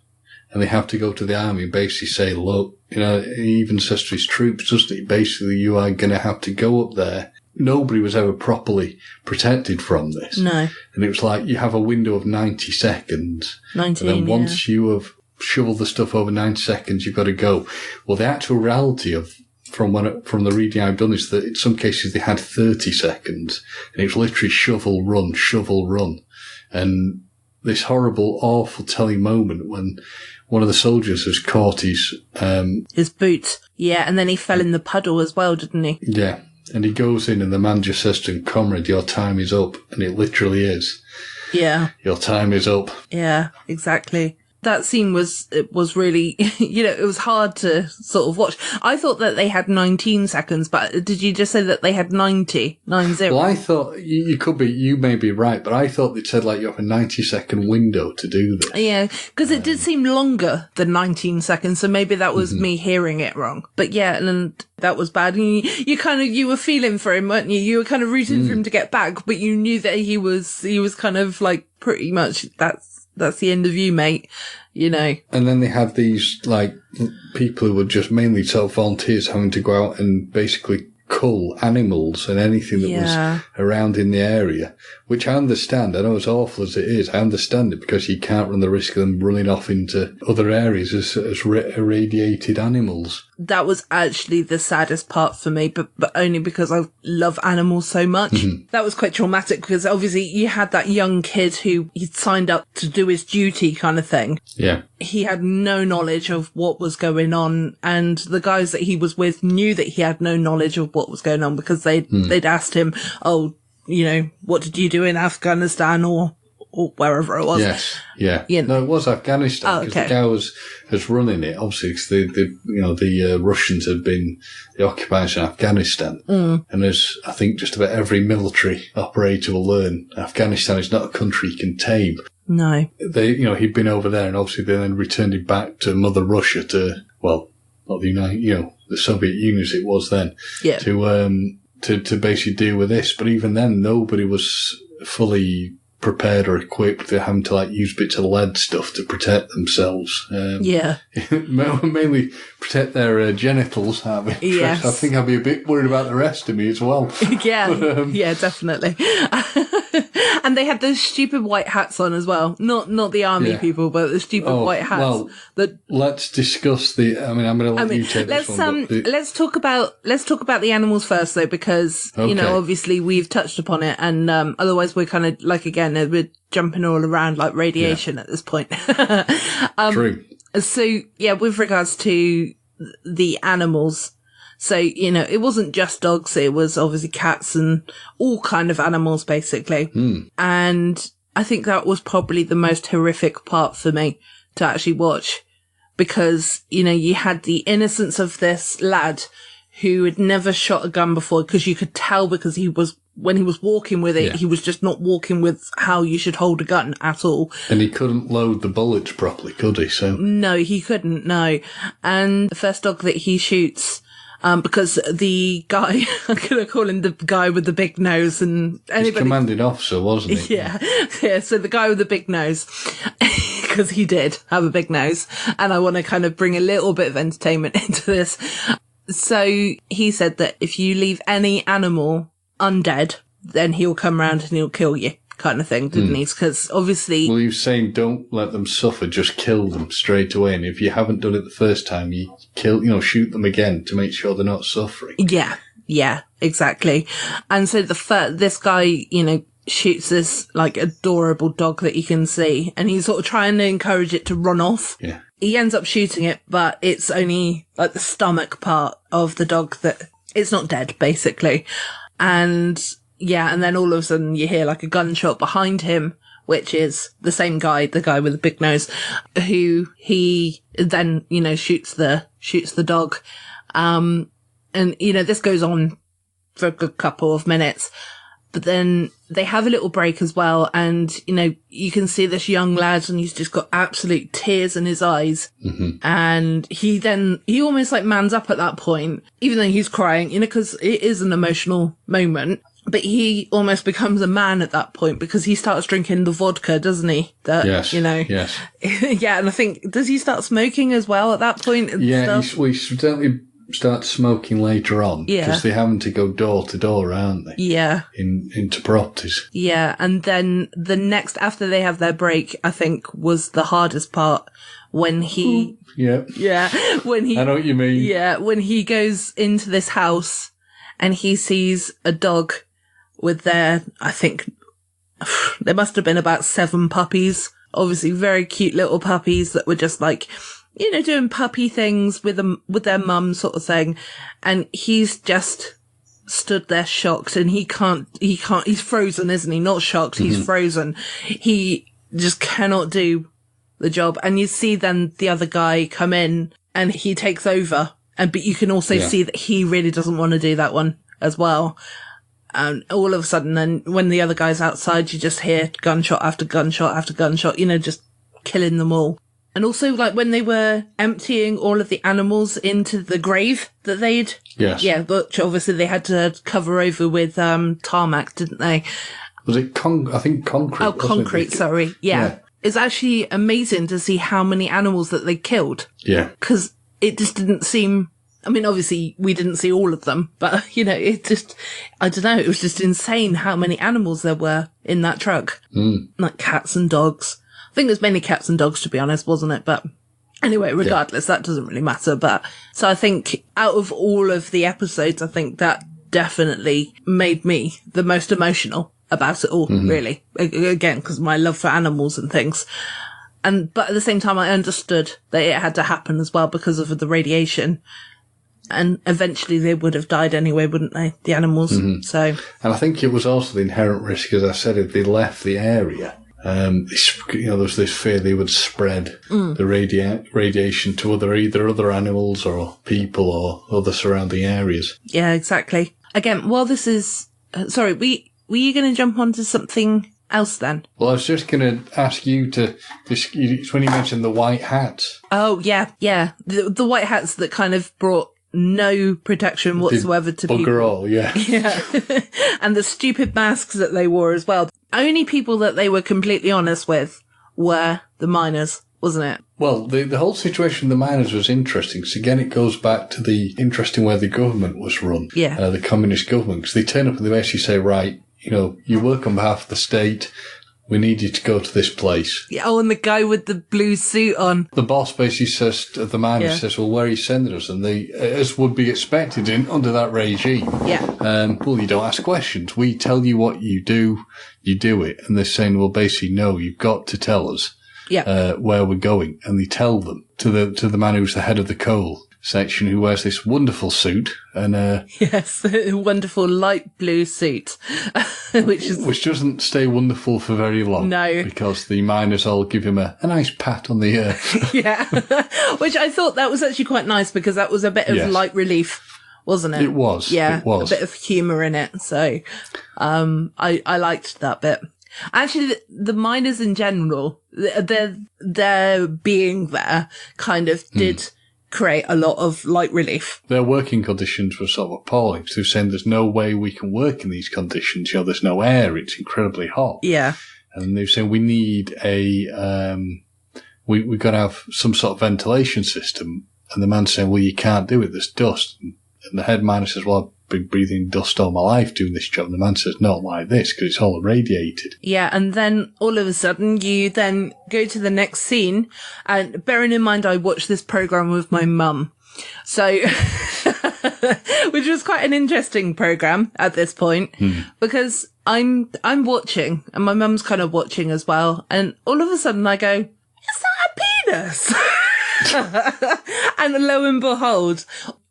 And they have to go to the army and basically say, look, he even says to his troops, doesn't he? Basically, you are going to have to go up there. Nobody was ever properly protected from this.
No.
And it was like, you have a window of 90 seconds.
19,
and then once you have shoveled the stuff over 90 seconds, you've got to go. Well, the actual reality from the reading I've done is that in some cases they had 30 seconds. And it was literally shovel, run. And this horrible, awful telling moment when one of the soldiers has caught his
boot. Yeah, and then he fell in the puddle as well, didn't he?
Yeah. And he goes in and the man just says to him, comrade, your time is up. And it literally is.
Yeah.
Your time is up.
Yeah, exactly. That scene was really, it was hard to sort of watch. I thought that they had 19 seconds, but did you just say that they had 90?
Well, I thought you may be right, but I thought they said like you have a 90-second window to do this.
Yeah, because it did seem longer than 19 seconds, so maybe that was me hearing it wrong. But yeah, and that was bad. And you were feeling for him, weren't you? You were kind of rooting for him to get back, but you knew that he was kind of like pretty much that's the end of you, mate, And
then they had these, like, people who were just mainly volunteers having to go out and basically cull animals and anything that was around in the area, which I understand. I know as awful as it is, I understand it because you can't run the risk of them running off into other areas as irradiated animals.
That was actually the saddest part for me, but only because I love animals so much. That was quite traumatic because obviously you had that young kid who he'd signed up to do his duty kind of thing.
Yeah.
He had no knowledge of what was going on, and the guys that he was with knew that he had no knowledge of what was going on because they'd asked him, oh, what did you do in Afghanistan or wherever it was.
Yes, yeah. No, it was Afghanistan because the guy was running it. Obviously, because the Russians had been the occupiers in Afghanistan, and as I think just about every military operator will learn, Afghanistan is not a country you can tame.
No,
he'd been over there, and obviously they then returned him back to Mother Russia not the the Soviet Union as it was then, to basically deal with this. But even then, nobody was fully prepared or equipped. They're having to use bits of lead stuff to protect themselves. Mainly protect their genitals.
Yes.
I think I'd be a bit worried about the rest of me as well.
Yeah, definitely. And they had those stupid white hats on as well. Not the army people, but the stupid white hats.
Well, let's discuss the. I'm going to let you take this one.
Let's talk about the animals first, though, because obviously we've touched upon it, and otherwise we're kind of we're jumping all around like radiation at this point.
True.
So with regards to the animals. So, it wasn't just dogs, it was obviously cats and all kind of animals, basically. And I think that was probably the most horrific part for me to actually watch because, you had the innocence of this lad who had never shot a gun before because you could tell because when he was walking with it, he was just not walking with how you should hold a gun at all.
And he couldn't load the bullets properly, could he? So
no, he couldn't, no. And the first dog that he shoots... because the guy, I'm going to call him the guy with the big nose and anybody...
He's commanding officer, wasn't he?
Yeah. So the guy with the big nose, because he did have a big nose. And I want to kind of bring a little bit of entertainment into this. So he said that if you leave any animal undead, then he'll come around and he'll kill you, kind of thing, didn't he? Because obviously...
Well, he was saying don't let them suffer, just kill them straight away. And if you haven't done it the first time, you shoot them again to make sure they're not suffering.
Yeah, exactly. And so this guy, shoots this, like, adorable dog that you can see, and he's sort of trying to encourage it to run off.
Yeah.
He ends up shooting it, but it's only, like, the stomach part of the dog that... It's not dead, basically. And... yeah, and then all of a sudden you hear like a gunshot behind him, which is the same guy, the guy with the big nose, who he then, shoots the dog. And, this goes on for a good couple of minutes. But then they have a little break as well. And, you can see this young lad and he's just got absolute tears in his eyes.
Mm-hmm.
And he almost like mans up at that point, even though he's crying, because it is an emotional moment. But he almost becomes a man at that point because he starts drinking the vodka, doesn't he?
Yes.
Yes. Yeah, and I think, does he start smoking as well at that point?
Yeah, he certainly starts smoking later on.
Yeah.
Because they're having to go door to door, aren't they?
Yeah.
Into properties.
Yeah, and then the next, after they have their break, I think was the hardest part when he...
Yeah.
Yeah, when he...
I know what you mean.
Yeah, when he goes into this house and he sees a dog with I think, there must have been about 7 puppies. Obviously very cute little puppies that were just like, doing puppy things with their mum sort of thing. And he's just stood there shocked and he's frozen, isn't he? Not shocked, he's frozen. He just cannot do the job. And you see then the other guy come in and he takes over. But you can also see that he really doesn't want to do that one as well. And all of a sudden, then, when the other guy's outside, you just hear gunshot after gunshot after gunshot, just killing them all. And also, like, when they were emptying all of the animals into the grave that they'd...
Yes.
Yeah, which obviously they had to cover over with tarmac, didn't they?
Was it I think concrete?
Oh, concrete, sorry. Yeah. It's actually amazing to see how many animals that they killed.
Yeah.
Because it just didn't seem... I mean, obviously, we didn't see all of them, but, it just, I don't know, it was just insane how many animals there were in that truck. Like cats and dogs. I think it was mainly cats and dogs, to be honest, wasn't it? But anyway, regardless, that doesn't really matter. But, so I think out of all of the episodes, I think that definitely made me the most emotional about it all, really. Again, because my love for animals and things. But at the same time, I understood that it had to happen as well because of the radiation. And eventually they would have died anyway, wouldn't they? The animals. So,
and I think it was also the inherent risk, as I said, if they left the area, there was this fear they would spread the radiation to either other animals or people or other surrounding areas.
Yeah, exactly. Again, while this is, sorry, were you going to jump onto something else then?
Well, I was just going to ask you it's when you mentioned the white hats.
Oh, yeah. The white hats that kind of brought no protection whatsoever to people.
Bugger all, yeah.
Yeah. And the stupid masks that they wore as well. Only people that they were completely honest with were the miners, wasn't it?
Well, the whole situation with the miners was interesting. So again, it goes back to the interesting way the government was run.
Yeah.
The communist government. Because they turn up and they basically say, right, you work on behalf of the state. We need you to go to this place.
Yeah, and the guy with the blue suit on.
The boss basically says, the manager says, well, where are you sending us? And they, as would be expected under that regime.
Yeah.
Well, you don't ask questions. We tell you what you do it. And they're saying, well, basically, no, you've got to tell us where we're going. And they tell them to the man who's the head of the coal section, who wears this wonderful suit and
yes, a wonderful light blue suit, which
doesn't stay wonderful for very long.
No,
because the miners all give him a nice pat on the
yeah, which I thought that was actually quite nice because that was a bit of light relief, wasn't it?
It was.
Yeah,
it was
a bit of humour in it. So, I liked that bit. Actually, the miners in general, their being there kind of did create a lot of light relief.
Their working conditions were sort of appalling. So they're saying there's no way we can work in these conditions. There's no air. It's incredibly hot.
Yeah.
And they're saying we need we've got to have some sort of ventilation system. And the man's saying, well, you can't do it, there's dust. And the head miner says, well, I've been breathing dust all my life doing this job. And the man says, not like this, because it's all irradiated.
Yeah, and then all of a sudden you then go to the next scene. And bearing in mind, I watched this program with my mum. So, which was quite an interesting program at this point, because I'm watching and my mum's kind of watching as well. And all of a sudden I go, is that a penis? And lo and behold,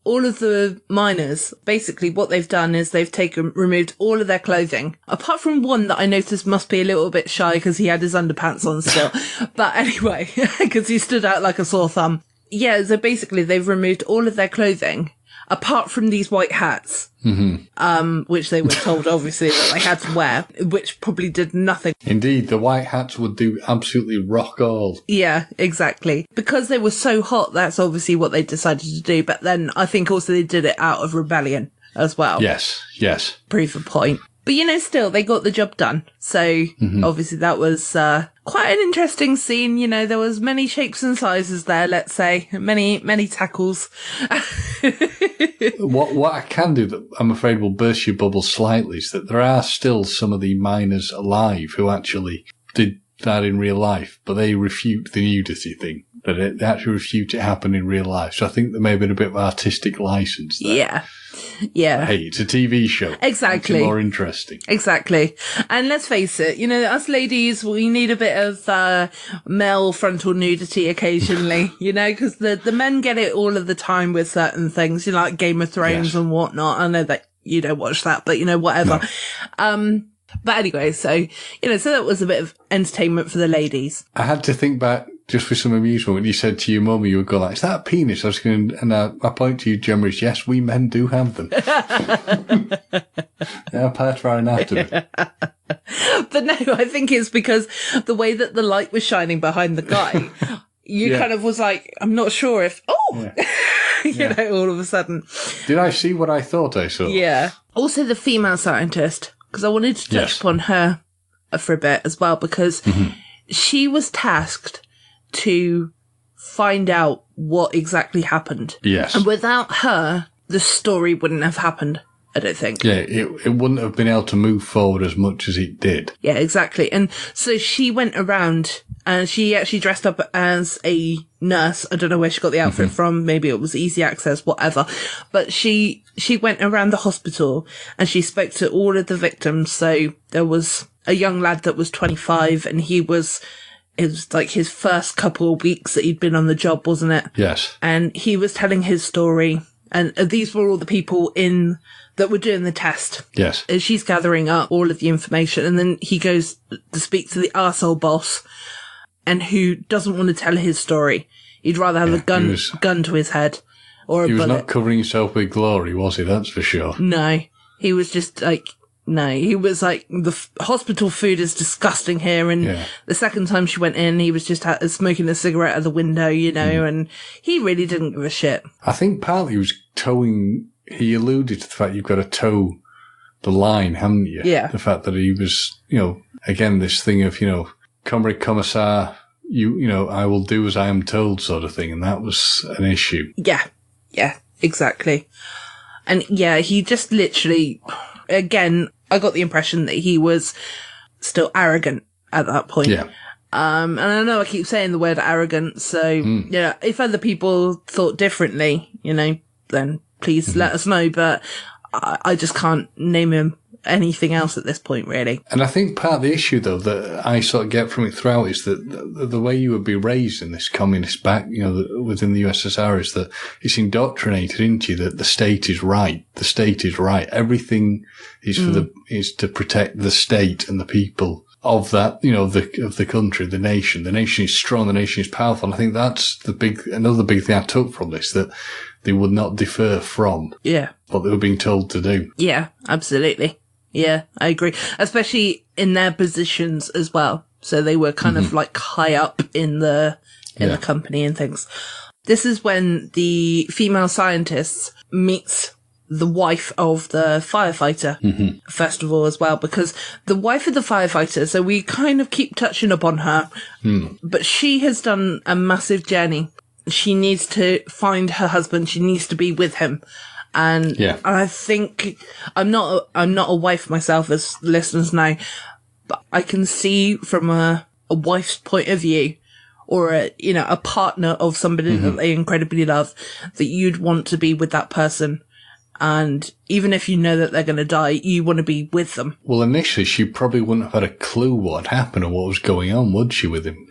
all of the miners, basically what they've done is they've removed all of their clothing, apart from one that I noticed must be a little bit shy because he had his underpants on still. But anyway, because he stood out like a sore thumb. Yeah, so basically they've removed all of their clothing, apart from these white hats, which they were told, obviously, that they had to wear, which probably did nothing.
Indeed, the white hats would do absolutely rock all.
Yeah, exactly. Because they were so hot, that's obviously what they decided to do. But then I think also they did it out of rebellion as well.
Yes.
Prove a point. But, still, they got the job done. So, obviously, that was quite an interesting scene. There was many shapes and sizes there, let's say. Many tackles.
What I can do that I'm afraid will burst your bubble slightly is that there are still some of the miners alive who actually did that in real life, but they refute the nudity thing. But they actually refute it happened in real life. So I think there may have been a bit of artistic license there.
Yeah.
Hey, it's a TV show.
Exactly.
It's more interesting.
Exactly. And let's face it, us ladies, we need a bit of male frontal nudity occasionally, because the men get it all of the time with certain things, like Game of Thrones and whatnot. I know that you don't watch that, but whatever. No. But anyway, so that was a bit of entertainment for the ladies.
I had to think back just for some amusement when you said to your mum, you would go like, is that a penis? I was going, and my point to you, Gemma, is yes, we men do have them. They're part of our anatomy.
But no, I think it's because the way that the light was shining behind the guy, you kind of was like, I'm not sure if, all of a sudden.
Did I see what I thought I saw?
Yeah. Also the female scientist, because I wanted to touch upon her for a bit as well, because she was tasked to find out what exactly happened.
Yes.
And without her, the story wouldn't have happened, I don't think.
Yeah, it wouldn't have been able to move forward as much as it did.
Yeah, exactly. And so she went around and she actually dressed up as a nurse. I don't know where she got the outfit from. Maybe it was easy access, whatever. But she went around the hospital and she spoke to all of the victims. So there was a young lad that was 25 and it was like his first couple of weeks that he'd been on the job, wasn't it?
Yes.
And he was telling his story. And these were all the people that were doing the test.
Yes.
And she's gathering up all of the information. And then he goes to speak to the arsehole boss and who doesn't want to tell his story. He'd rather have a gun to his head or a bullet.
He was not covering himself with glory, was he? That's for sure.
No. He was just like... No, he was like, the hospital food is disgusting here. And the second time she went in, he was just smoking a cigarette at the window, and he really didn't give a shit.
I think partly he was he alluded to the fact you've got to toe the line, haven't you?
Yeah.
The fact that he was, again, this thing of, Comrade Commissar, I will do as I am told sort of thing. And that was an issue.
Yeah. Yeah, exactly. And he just literally... Again, I got the impression that he was still arrogant at that point.
Yeah.
And I know I keep saying the word arrogant, so, if other people thought differently, then please let us know, but I just can't name him anything else at this point, really.
And I think part of the issue, though, that I sort of get from it throughout is that the way you would be raised in this communist within the USSR is that it's indoctrinated into you that the state is right. The state is right. Everything is is to protect the state and the people of that, of the country, the nation. The nation is strong. The nation is powerful. And I think that's another big thing I took from this, that they would not defer from what they were being told to do.
Yeah, absolutely. Yeah, I agree. Especially in their positions as well. So they were kind of like high up in the company and things. This is when the female scientist meets the wife of the firefighter, first of all, as well, because the wife of the firefighter, so we kind of keep touching upon her, but she has done a massive journey she needs to find her husband. She needs to be with him. And I think I'm not a wife myself, as listeners know, but I can see from a wife's point of view, or a partner of somebody that they incredibly love, that you'd want to be with that person. And even if you know that they're going to die, you want to be with them.
Well, initially, she probably wouldn't have had a clue what had happened or what was going on, would she, with him?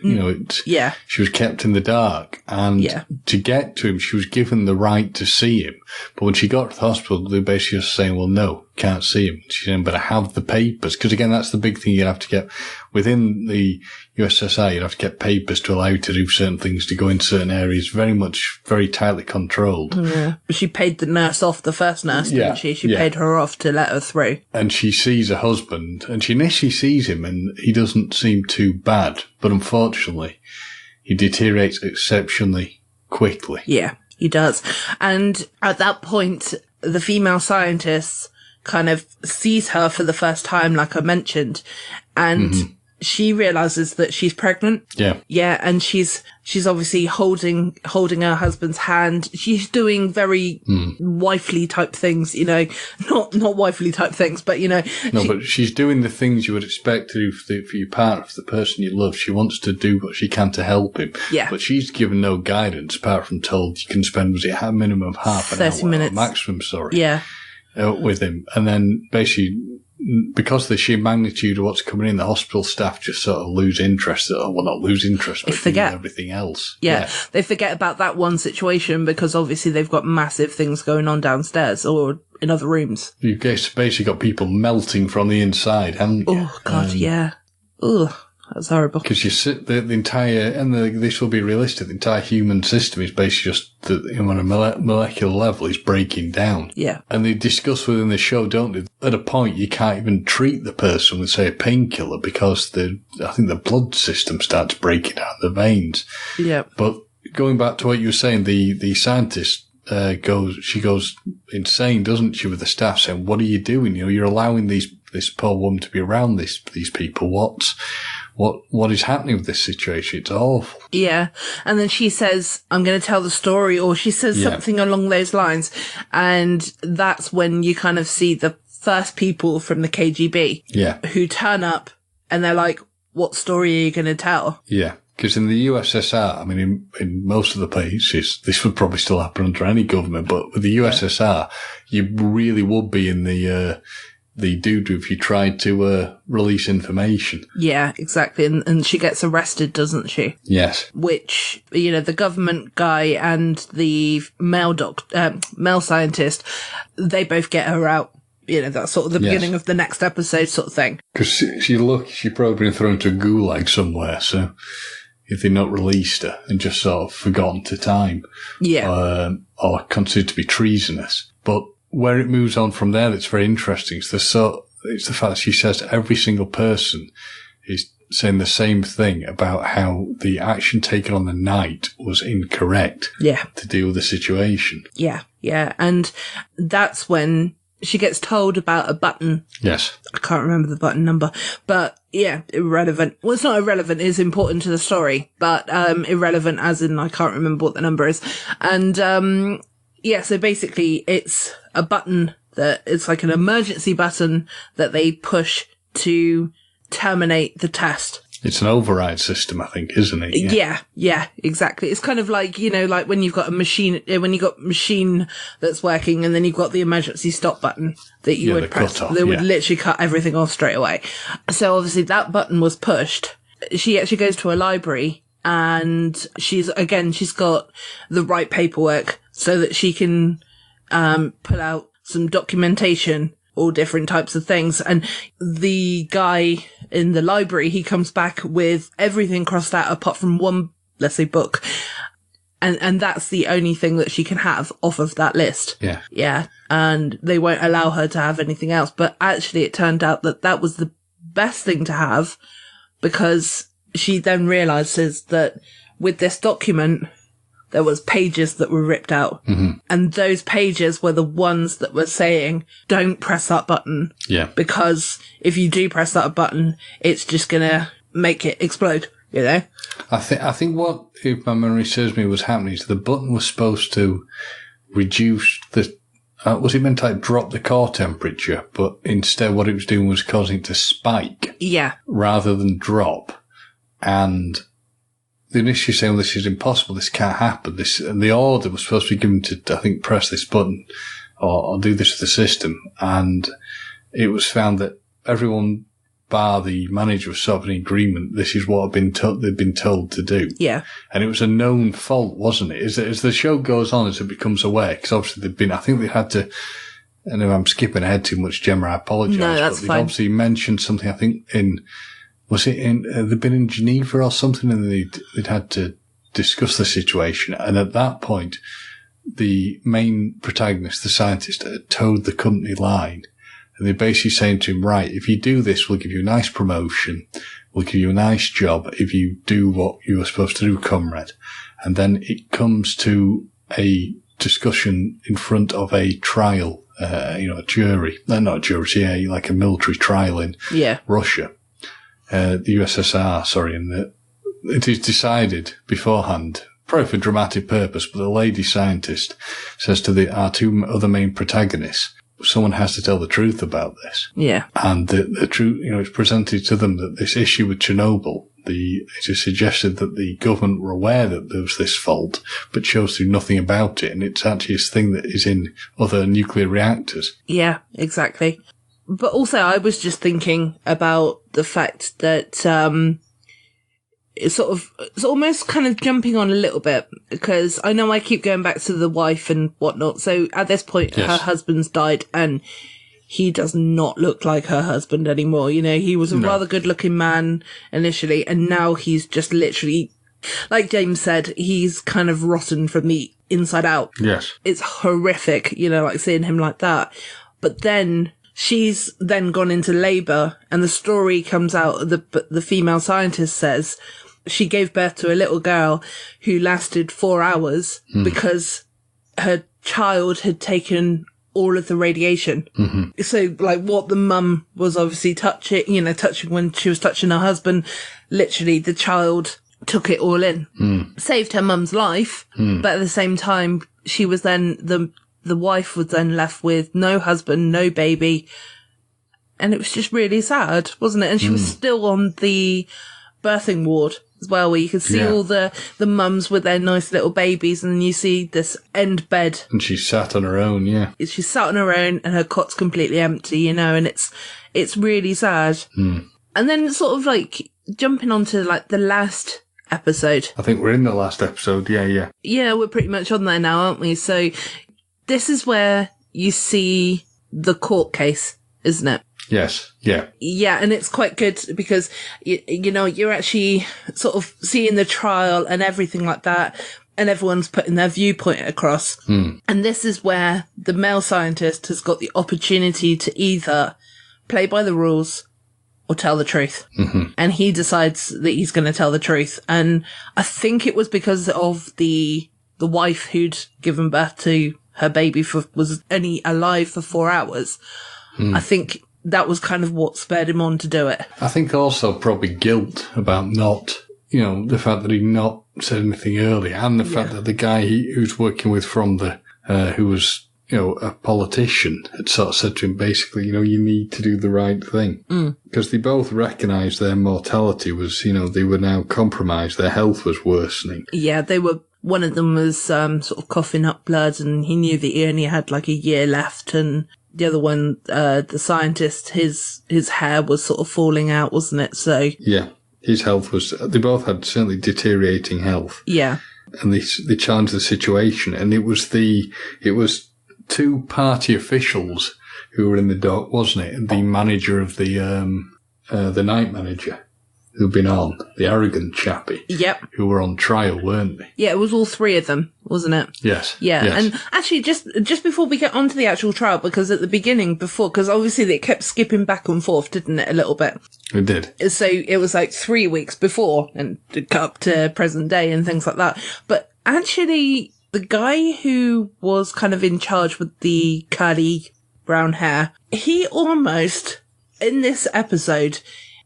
She was kept in the dark. And to get to him, she was given the right to see him. But when she got to the hospital, they basically just saying, well, no, can't see him. She said, but I have the papers. Because, again, that's the big thing you'd have to get. Within the USSR, you'd have to get papers to allow you to do certain things, to go in certain areas, very tightly controlled.
Yeah. But she paid the nurse off, the first nurse, didn't she? She paid her off to let her through.
And she sees her husband, and she initially sees him, and he doesn't seem too bad. But unfortunately, he deteriorates exceptionally quickly.
Yeah, he does. And at that point, the female scientist kind of sees her for the first time, like I mentioned, and she realizes that she's pregnant. Yeah, and she's obviously holding her husband's hand. She's doing very wifely type things, not wifely type things, but
but she's doing the things you would expect to do for your partner, for the person you love. She wants to do what she can to help him.
Yeah.
But she's given no guidance apart from told you can spend, was it a minimum of half an
30
hour?
minutes.
Maximum, sorry.
Yeah.
With him. And then basically, because of the sheer magnitude of what's coming in, the hospital staff just sort of lose interest. Well, not lose interest, but forget everything else.
Yeah, they forget about that one situation because obviously they've got massive things going on downstairs or in other rooms.
You've basically got people melting from the inside, haven't you?
Oh, God, yeah. Ugh. That's horrible.
Because you sit the entire, and this will be realistic, the entire human system is basically just, on a molecular level, is breaking down.
Yeah.
And they discuss within the show, don't they? At a point, you can't even treat the person with, say, a painkiller because I think the blood system starts breaking down the veins. Yeah. But going back to what you were saying, the scientist goes insane, doesn't she, with the staff saying, what are you doing? You're allowing this poor woman to be around these people. What is happening with this situation? It's awful.
Yeah. And then she says, I'm going to tell the story, or she says something along those lines. And that's when you kind of see the first people from the KGB who turn up and they're like, what story are you going to tell?
Yeah. Because in the USSR, I mean, in most of the places, this would probably still happen under any government, but with the USSR, you really would be in the doo-doo if you tried to release information.
Yeah, exactly. And she gets arrested, doesn't she?
Yes.
Which, the government guy and the male scientist, they both get her out. That's sort of the beginning of the next episode sort of thing.
Because she probably been thrown to a gulag somewhere, so if they'd not released her and just sort of forgotten to time.
Yeah.
Or considered to be treasonous. But where it moves on from there that's very interesting is it's the fact that she says every single person is saying the same thing about how the action taken on the night was incorrect to deal with the situation.
Yeah, yeah. And that's when she gets told about a button.
Yes.
I can't remember the button number, but irrelevant. Well, it's not irrelevant. It's important to the story, but irrelevant as in I can't remember what the number is. And so basically it's a button that it's like an emergency button that they push to terminate the test.
It's an override system, I think, isn't it?
Yeah, exactly. It's kind of like, like when you've got a machine, machine that's working and then you've got the emergency stop button that you would press. They would literally cut everything off straight away. So obviously that button was pushed. She actually goes to a library and she's got the right paperwork so that she can pull out some documentation, all different types of things. And the guy in the library, he comes back with everything crossed out apart from one, let's say, book. And that's the only thing that she can have off of that list.
Yeah.
Yeah. And they won't allow her to have anything else. But actually it turned out that was the best thing to have, because she then realizes that with this document, there was pages that were ripped out.
Mm-hmm.
And those pages were the ones that were saying, don't press that button.
Yeah.
Because if you do press that button, it's just going to make it explode. you know?
I think what, if my memory serves me, was happening is the button was supposed to reduce the, was it meant to like drop the core temperature, but instead what it was doing was causing it to spike.
Yeah.
Rather than drop. And the initially saying, well, this is impossible, this can't happen. And the order was supposed to be given to, I think, press this button or do this with the system. And it was found that everyone, bar the manager, was sort of in agreement. This is what they'd been told to do.
Yeah.
And it was a known fault, wasn't it? As the show goes on, as it becomes aware, because obviously I think they had to, and if I'm skipping ahead too much, Gemma, I apologise.
No, that's
but
fine.
They'd obviously mentioned something, I think they'd been in Geneva or something, and they'd had to discuss the situation. And at that point, the main protagonist, the scientist, had towed the company line. And they're basically saying to him, right, if you do this, we'll give you a nice promotion. We'll give you a nice job if you do what you were supposed to do, comrade. And then it comes to a discussion in front of a trial, a jury. Not a jury, like a military trial in Russia. The USSR, sorry. And it is decided beforehand, probably for dramatic purpose, but the lady scientist says to our two other main protagonists, someone has to tell the truth about this.
Yeah.
And the truth, it's presented to them that this issue with Chernobyl, it is suggested that the government were aware that there was this fault, but chose to do nothing about it. And it's actually a thing that is in other nuclear reactors.
Yeah, exactly. But also, I was just thinking about the fact that, it's almost kind of jumping on a little bit, because I know I keep going back to the wife and whatnot. So at this point, her husband's died and he does not look like her husband anymore. He was a rather good looking man initially, and now he's just literally, like James said, he's kind of rotten from the inside out.
Yes.
It's horrific, like seeing him like that. But then she's then gone into labour, and the story comes out, the female scientist says she gave birth to a little girl who lasted 4 hours because her child had taken all of the radiation. Mm-hmm. So, like, what the mum was obviously touching when she was touching her husband, literally the child took it all in. Saved her mum's life, but at the same time, she was then, the wife was then left with no husband, no baby. And it was just really sad, wasn't it? And she was still on the birthing ward as well, where you could see all the mums with their nice little babies, and then you see this end bed.
And she sat on her own, yeah.
She sat on her own, and her cot's completely empty, and it's really sad. And then sort of like jumping onto like the last episode.
I think we're in the last episode, yeah.
Yeah, we're pretty much on there now, aren't we? So this is where you see the court case, isn't it?
Yes, yeah.
Yeah, and it's quite good because, you're actually sort of seeing the trial and everything like that, and everyone's putting their viewpoint across. And this is where the male scientist has got the opportunity to either play by the rules or tell the truth. Mm-hmm. And he decides that he's going to tell the truth. And I think it was because of the wife who'd given birth to her baby was only alive for 4 hours. I think that was kind of what spurred him on to do it. I
think also probably guilt about not, the fact that he'd not said anything earlier, and the fact that the guy who's working with from who was, a politician, had sort of said to him basically, you need to do the right thing. Because they both recognised their mortality was, they were now compromised, their health was worsening. Yeah,
one of them was sort of coughing up blood, and he knew that he only had like a year left, and the other one, the scientist, his hair was sort of falling out, wasn't it? So
yeah, his health they both had certainly deteriorating health.
Yeah.
And they challenged the situation, and it was two party officials who were in the dock, wasn't it? And the manager of the night manager who'd been on, the arrogant chappie.
Yep.
Who were on trial, weren't they?
Yeah, it was all three of them, wasn't it?
Yes.
Yeah.
Yes.
And actually, just before we get onto the actual trial, because at the beginning, because obviously it kept skipping back and forth, didn't it, a little bit?
It did.
So it was like 3 weeks before, and up to present day and things like that. But actually, the guy who was kind of in charge with the curly brown hair, he almost, in this episode,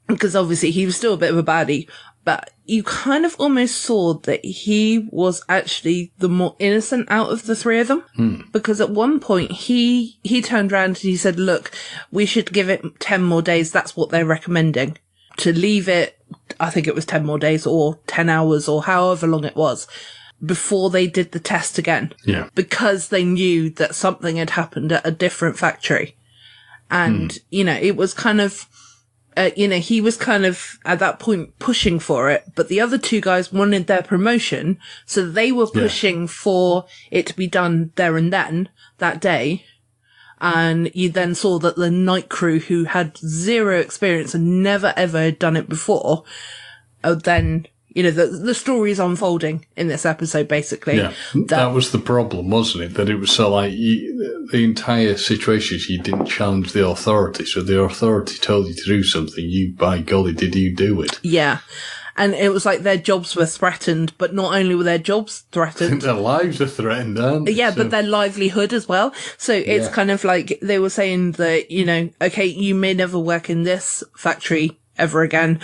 because obviously he was still a bit of a baddie, But you kind of almost saw that he was actually the more innocent out of the three of them. Because at one point he turned around and he said, look, we should give it 10 more days. That's what they're recommending. To leave it, I think it was 10 more days or 10 hours or however long it was before they did the test again.
Yeah.
Because they knew that something had happened at a different factory. And, it was kind of, he was kind of at that point pushing for it, but the other two guys wanted their promotion. So they were pushing for it to be done there and then, that day. And you then saw that the night crew, who had zero experience and never ever had done it before, then, the story is unfolding in this episode, basically.
Yeah, that was the problem, wasn't it? That it was so like, the entire situation, you didn't challenge the authority. So the authority told you to do something, by golly, did you do it?
Yeah. And it was like their jobs were threatened, but not only were their jobs threatened.
Their lives are threatened, aren't they?
Yeah, but their livelihood as well. So it's kind of like they were saying that, okay, you may never work in this factory ever again,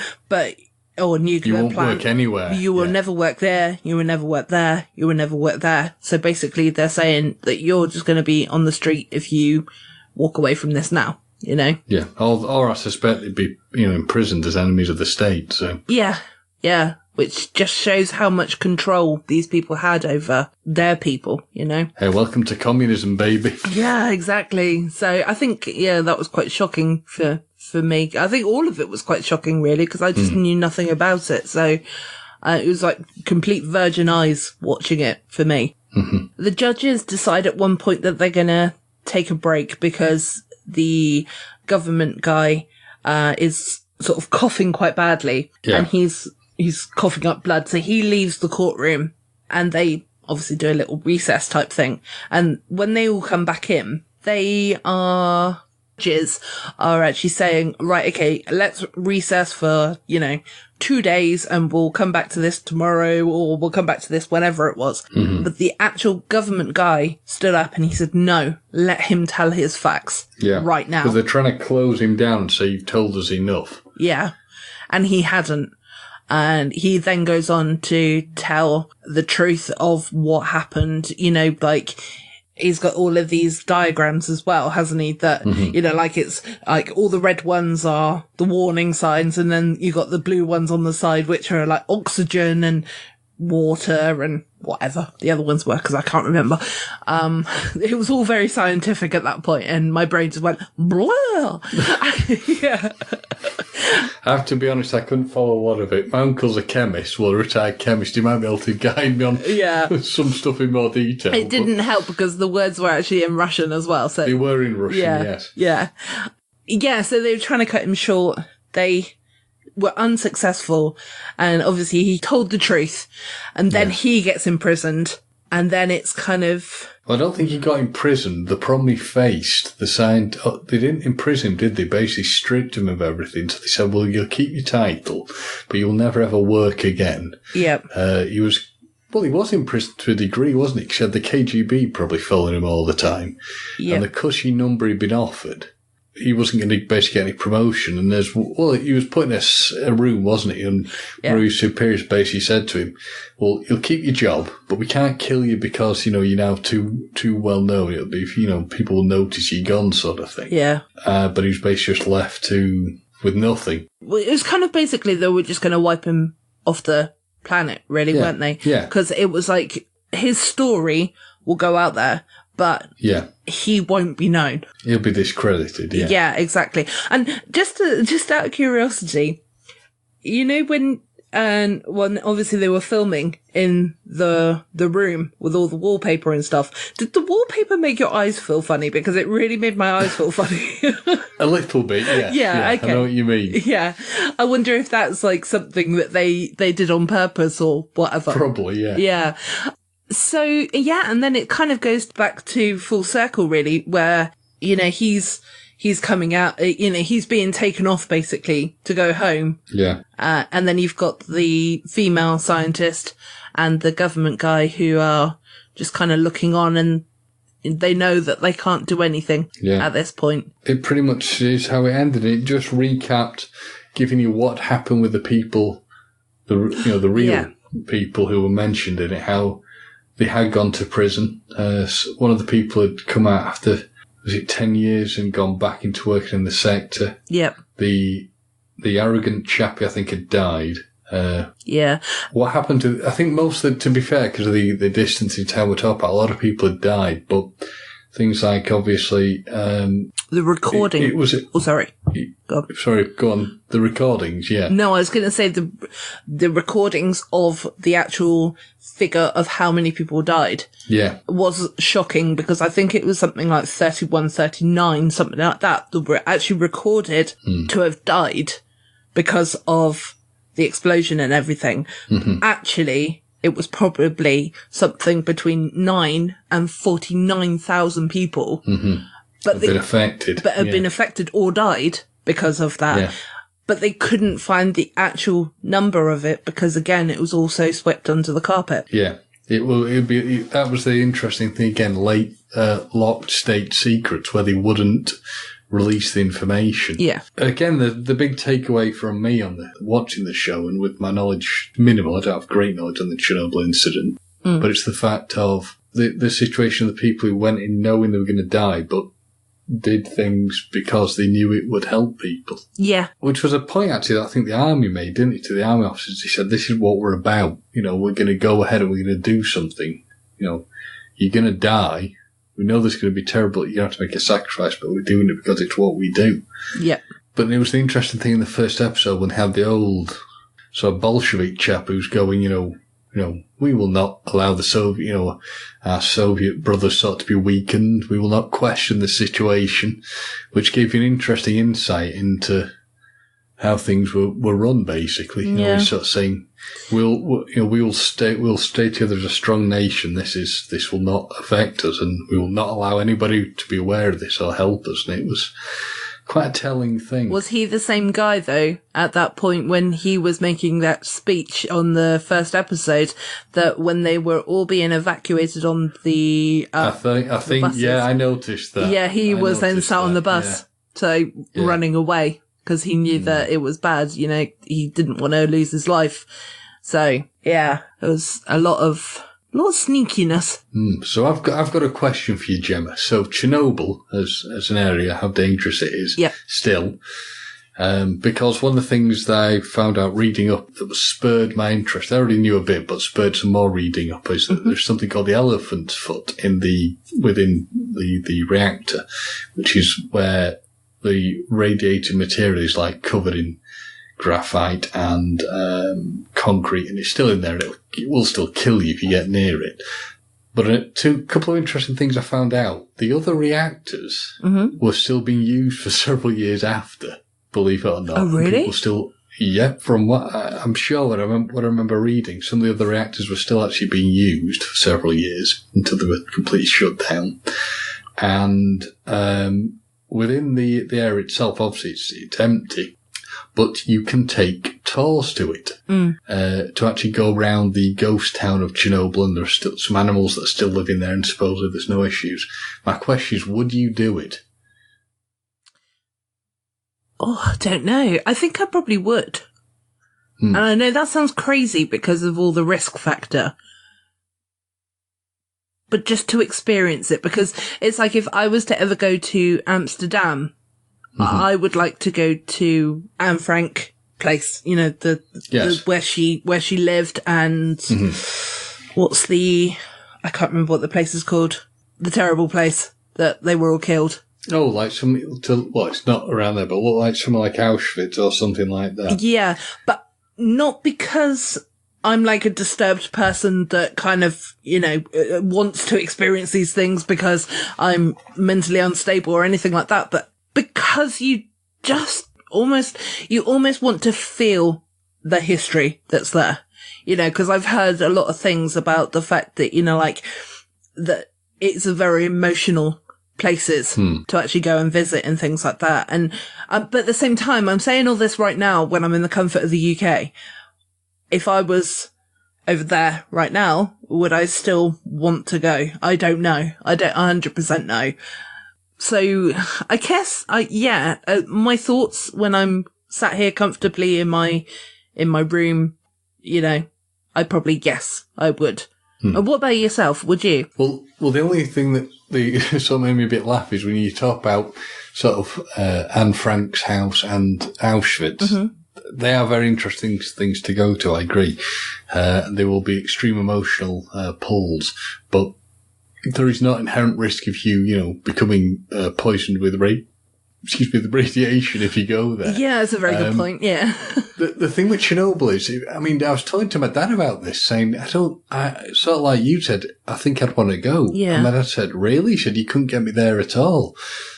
or nuclear
plant. You won't work anywhere.
You will never work there. You will never work there. You will never work there. So basically they're saying that you're just going to be on the street if you walk away from this now, Yeah.
Or I suspect they'd be, imprisoned as enemies of the state, so.
Yeah, which just shows how much control these people had over their people, Hey,
welcome to communism, baby.
Yeah, exactly. So I think, that was quite shocking for me. I think all of it was quite shocking, really, because I just knew nothing about it. So it was like complete virgin eyes watching it for me.
Mm-hmm.
The judges decide at one point that they're going to take a break because the government guy is sort of coughing quite badly.
Yeah.
And he's coughing up blood. So he leaves the courtroom and they obviously do a little recess type thing. And when they all come back in, judges are actually saying, right, okay, let's recess for, 2 days and we'll come back to this tomorrow or we'll come back to this whenever it was.
Mm-hmm.
But the actual government guy stood up and he said, no, let him tell his facts right now.
Because they're trying to close him down and say, you've told us enough.
Yeah. And he hadn't. And he then goes on to tell the truth of what happened, he's got all of these diagrams as well, hasn't he? That, like it's like all the red ones are the warning signs and then you got the blue ones on the side, which are like oxygen and water and whatever the other ones were, because I can't remember. It was all very scientific at that point and my brain just went, blah. Yeah.
I have to be honest, I couldn't follow a lot of it. My uncle's a chemist, a retired chemist. He might be able to guide me on some stuff in more detail.
It didn't help because the words were actually in Russian as well. So
they were in Russian, yes.
Yeah. Yeah, so they were trying to cut him short. They were unsuccessful. And obviously he told the truth. And then he gets imprisoned. And then it's kind of...
Well, I don't think he got imprisoned. The problem he faced, they didn't imprison him, did they? Basically stripped him of everything. So they said, well, you'll keep your title, but you'll never ever work again.
Yep.
He was imprisoned to a degree, wasn't he? Because he had the KGB probably following him all the time. Yep. And the cushy number he'd been offered, he wasn't going to basically get any promotion. And he was put in a room, wasn't he? And one of his superiors basically said to him, well, you'll keep your job, but we can't kill you because, you're now too well known. It'll be, people will notice you're gone sort of thing.
Yeah.
But he was basically just left with nothing.
Well, it was kind of basically they were just going to wipe him off the planet, really, weren't they?
Yeah.
Because it was like his story will go out there, but he won't be known.
He'll be discredited, yeah.
Yeah, exactly. And just out of curiosity, when obviously they were filming in the room with all the wallpaper and stuff, did the wallpaper make your eyes feel funny? Because it really made my eyes feel funny.
A little bit, yeah.
Yeah, okay.
I know what you mean.
Yeah. I wonder if that's like something that they did on purpose or whatever.
Probably, yeah.
Yeah. So, and then it kind of goes back to full circle, really, where, he's coming out, he's being taken off, basically, to go home.
Yeah.
And then you've got the female scientist and the government guy who are just kind of looking on and they know that they can't do anything at this point.
It pretty much is how it ended. It just recapped, giving you what happened with the people the real people who were mentioned in it, how they had gone to prison. One of the people had come out after, was it 10 years, and gone back into working in the sector.
Yep.
The arrogant chappie, I think, had died. What happened to, I think most of the, to be fair, because of the distance in town we're talking about, a lot of people had died, but things like, obviously,
the recording.
It was.
Oh, sorry.
Sorry, go on. The recordings, yeah.
No, I was going to say the recordings of the actual figure of how many people died.
Yeah.
Was shocking, because I think it was something like 31, 39, something like that were actually recorded to have died because of the explosion and everything. Mm-hmm. Actually, it was probably something between 9 and 49,000 people. Mm-hmm. But
been affected.
But have been affected or died because of that. Yeah. But they couldn't find the actual number of it because, again, it was also swept under the carpet.
Yeah. That was the interesting thing, again, locked state secrets where they wouldn't release the information.
Yeah.
Again, the big takeaway from me on watching the show, and with my knowledge minimal, I don't have great knowledge on the Chernobyl incident, but it's the fact of the situation of the people who went in knowing they were going to die, but did things because they knew it would help people.
Yeah.
Which was a point, actually, that I think the army made, didn't it, to the army officers? They said, this is what we're about. We're going to go ahead and we're going to do something. You're going to die. We know this is going to be terrible. You have to make a sacrifice, but we're doing it because it's what we do.
Yeah.
But it was the interesting thing in the first episode when they had the old sort of Bolshevik chap who's going, we will not allow our Soviet brothers sort to be weakened. We will not question the situation, which gave you an interesting insight into how things were run, basically. He's sort of saying, we'll stay together as a strong nation. This will not affect us, and we will not allow anybody to be aware of this or help us. And it was quite a telling thing.
Was he the same guy, though, at that point when he was making that speech on the first episode, that when they were all being evacuated on the
I think,
buses,
yeah, I noticed that.
Yeah, he was then sat on the bus, running away, because he knew that it was bad. He didn't want to lose his life. So, yeah, it was a lot of sneakiness.
So I've got a question for you, Gemma. So Chernobyl, as an area, how dangerous it is still. Because one of the things that I found out reading up that was spurred my interest, I already knew a bit, but spurred some more reading up, is that there's something called the elephant's foot within the reactor, which is where the radiated material is covered in graphite and concrete, and it's still in there, and it will still kill you if you get near it. But a couple of interesting things I found out. The other reactors were still being used for several years after, believe it or not.
Oh, really?
People still, from what I'm sure what I remember reading, some of the other reactors were still actually being used for several years until they were completely shut down. And within the area itself, obviously it's empty, but you can take tours to it to actually go around the ghost town of Chernobyl, and there's still some animals that are still living there, and supposedly there's no issues. My question is, would you do it?
Oh, I don't know. I think I probably would. And I know that sounds crazy because of all the risk factor. But just to experience it, because it's like if I was to ever go to Amsterdam, I would like to go to Anne Frank place, the where she lived, and what's I can't remember what the place is called. The terrible place that they were all killed.
Oh, it's not around there, but look like somewhere like Auschwitz or something like that.
Yeah, but not because I'm like a disturbed person that kind of, wants to experience these things because I'm mentally unstable or anything like that, but because you just almost want to feel the history that's there, because I've heard a lot of things about the fact that, that it's a very emotional places to actually go and visit and things like that. And, but at the same time, I'm saying all this right now when I'm in the comfort of the UK. If I was over there right now, would I still want to go? I don't know. I don't 100% know. So I guess my thoughts when I'm sat here comfortably in my room, I probably guess I would. And what about yourself? Would you?
Well, the only thing that sort of made me a bit laugh is when you talk about sort of Anne Frank's house and Auschwitz. Mm-hmm. They are very interesting things to go to, I agree. There will be extreme emotional pulls, but there is not inherent risk of you becoming poisoned with radiation if you go there.
Yeah, that's a very good point, yeah.
The thing with Chernobyl is, I was talking to my dad about this, saying, sort of like you said, I think I'd want to go.
Yeah.
And my dad said, really? He said, you couldn't get me there at all.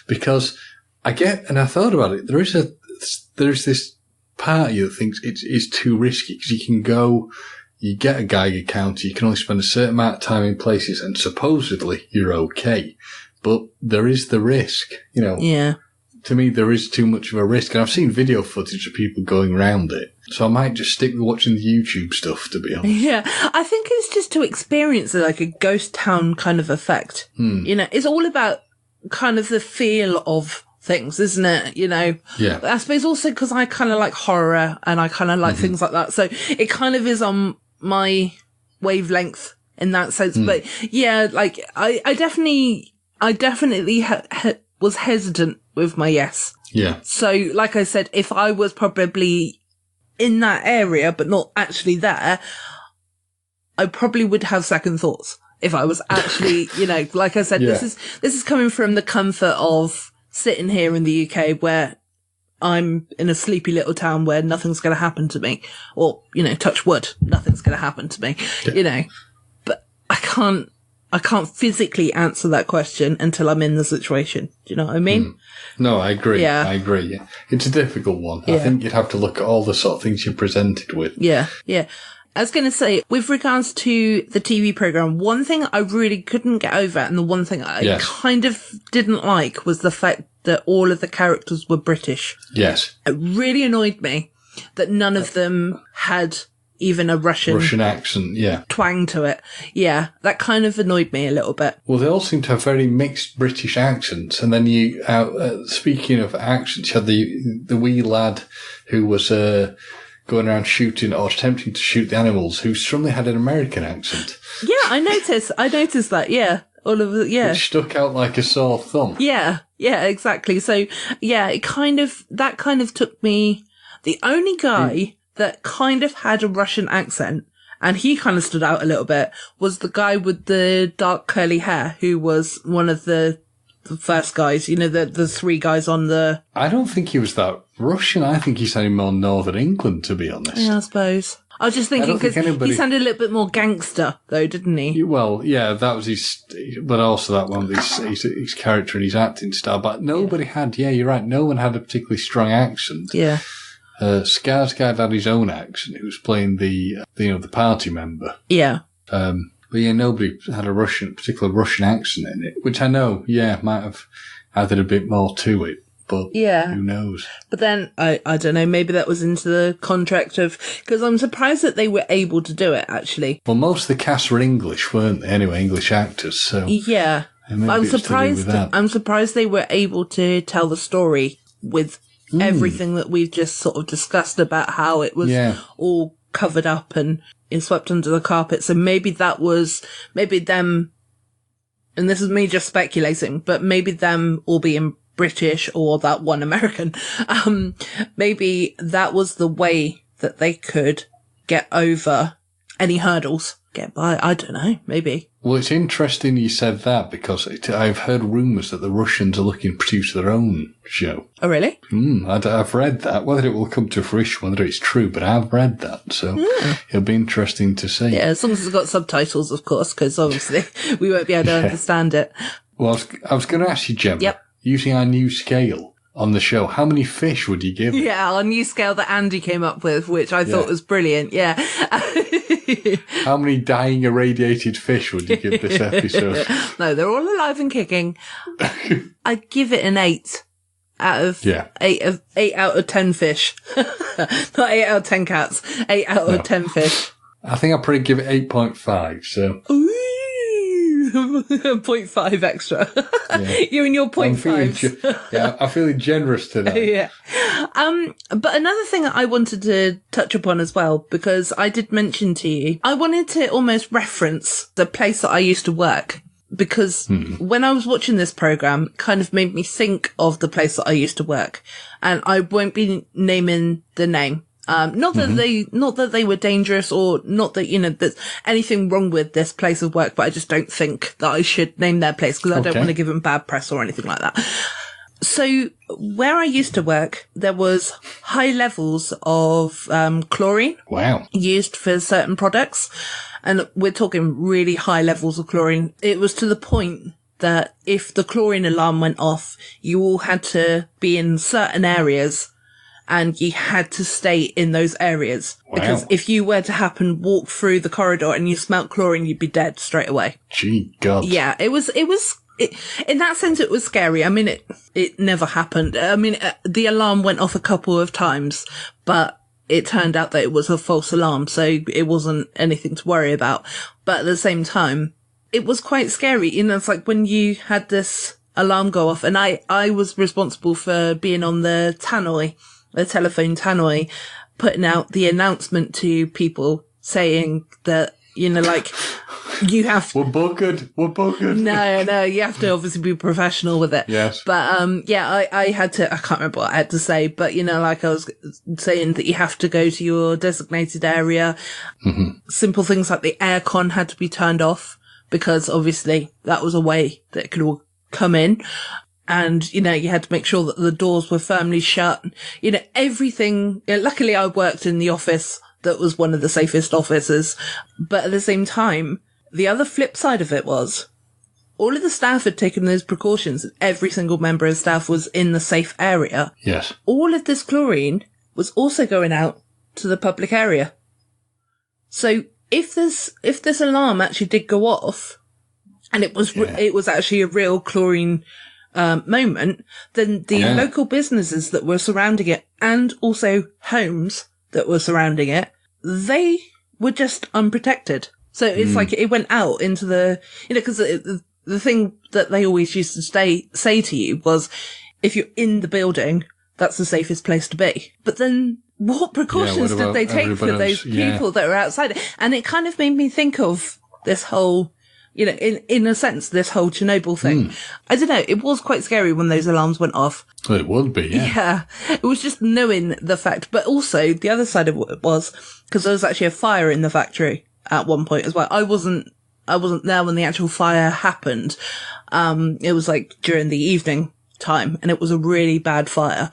Because I thought about it, there's this part of you that thinks it's too risky, because you can go, you get a Geiger counter, you can only spend a certain amount of time in places, and supposedly you're okay. But there is the risk,
Yeah.
To me, there is too much of a risk, and I've seen video footage of people going around it. So I might just stick with watching the YouTube stuff, to be honest.
Yeah, I think it's just to experience like a ghost town kind of effect. It's all about kind of the feel of things, isn't it?
Yeah.
I suppose also because I kind of like horror and I kind of like things like that. So it kind of is on my wavelength in that sense. But yeah, like I definitely was hesitant with my yes.
Yeah.
So, like I said, if I was probably in that area, but not actually there, I probably would have second thoughts. If I was actually, like I said, this is coming from the comfort of sitting here in the UK where I'm in a sleepy little town where nothing's going to happen to me. Or, touch wood, nothing's going to happen to me, But I can't physically answer that question until I'm in the situation. Do you know what I mean?
No, I agree.
Yeah.
I agree. Yeah. It's a difficult one.
Yeah.
I think you'd have to look at all the sort of things you're presented with.
Yeah. Yeah. I was going to say, with regards to the TV program, one thing I really couldn't get over, and the one thing I kind of didn't like, was the fact that all of the characters were British.
Yes.
It really annoyed me that none of them had even a Russian
accent, yeah.
twang to it. Yeah, that kind of annoyed me a little bit.
Well, they all seem to have very mixed British accents. And then speaking of accents, you had the wee lad who was going around shooting or attempting to shoot the animals, who suddenly had an American accent.
Yeah, I noticed that, yeah. All of it, yeah.
Which stuck out like a sore thumb.
Yeah, exactly. So, yeah, that kind of took me. The only guy that kind of had a Russian accent, and he kind of stood out a little bit, was the guy with the dark curly hair, who was one of the first guys, the three guys on the...
I don't think he was that Russian. I think he sounded more Northern England, to be honest.
Yeah, I suppose. I was just thinking, because he sounded a little bit more gangster, though, didn't he?
Well, yeah, that was his... But also that one, his character and his acting style. But nobody had... Yeah, you're right. No one had a particularly strong accent.
Yeah.
Skarsgård had his own accent. He was playing the party member.
Yeah.
But yeah, nobody had a particular Russian accent in it, which I know, might have added a bit more to it. But who knows?
But then, I don't know, maybe that was into the contract of... Because I'm surprised that they were able to do it, actually.
Well, most of the cast were English, weren't they? Anyway, English actors, so...
Yeah. I'm surprised they were able to tell the story with everything that we've just sort of discussed about how it was all covered up and swept under the carpet. So maybe them, and this is me just speculating, but maybe them all being British or that one American, maybe that was the way that they could get over any hurdles, get by. I don't know, maybe.
Well, it's interesting you said that, because I've heard rumours that the Russians are looking to produce their own show.
Oh, really?
I've read that. Whether it will come to fruition, whether it's true, but I've read that, so it'll be interesting to see.
Yeah, as long as it's got subtitles, of course, because obviously we won't be able to understand it.
Well, I was going to ask you, Gemma, using our new scale on the show, how many fish would you give it?
Yeah, our new scale that Andy came up with, which I thought was brilliant, yeah.
How many dying irradiated fish would you give this episode?
No, they're all alive and kicking. I'd give it an 8 out of 8 out of 10 fish. Not 8 out of 10 cats. 8 out of 10 fish.
I think I'll probably give it 8.5. So.
Ooh, 0.5 extra. You and your 0.5.
I'm feeling generous today.
Yeah. But another thing that I wanted to touch upon as well, because I did mention to you, I wanted to almost reference the place that I used to work. Because when I was watching this program, it kind of made me think of the place that I used to work. And I won't be naming the name. Not that they were dangerous or not that, there's anything wrong with this place of work, but I just don't think that I should name their place because I don't want to give them bad press or anything like that. So where I used to work, there was high levels of chlorine used for certain products. And we're talking really high levels of chlorine. It was to the point that if the chlorine alarm went off, you all had to be in certain areas and you had to stay in those areas. Wow. Because if you were to walk through the corridor and you smelt chlorine, you'd be dead straight away.
Gee, God.
Yeah, it was, in that sense, it was scary. I mean, it never happened. I mean, the alarm went off a couple of times, but it turned out that it was a false alarm, so it wasn't anything to worry about. But at the same time, it was quite scary. It's like when you had this alarm go off, and I was responsible for being on the tannoy, the telephone tannoy, putting out the announcement to people saying that, you have...
We're buggered.
No, you have to obviously be professional with it.
Yes.
But, I had to, I can't remember what I had to say, but, I was saying that you have to go to your designated area. Mm-hmm. Simple things like the aircon had to be turned off because obviously that was a way that it could all come in. And, you had to make sure that the doors were firmly shut. Everything. Luckily I worked in the office that was one of the safest offices. But at the same time, the other flip side of it was all of the staff had taken those precautions. Every single member of staff was in the safe area.
Yes.
All of this chlorine was also going out to the public area. So if this alarm actually did go off and it was actually a real chlorine moment, then the local businesses that were surrounding it and also homes that were surrounding it, they were just unprotected. So it's like it went out into the, because the thing that they always used to say to you was, if you're in the building, that's the safest place to be. But then what precautions did they take for those people that were outside? And it kind of made me think of this whole, in a sense, this whole Chernobyl thing. I don't know. It was quite scary when those alarms went off.
Well, it would be, yeah.
Yeah. It was just knowing the fact. But also, the other side of it was, because there was actually a fire in the factory at one point as well. I wasn't there when the actual fire happened. It was like during the evening time, and it was a really bad fire.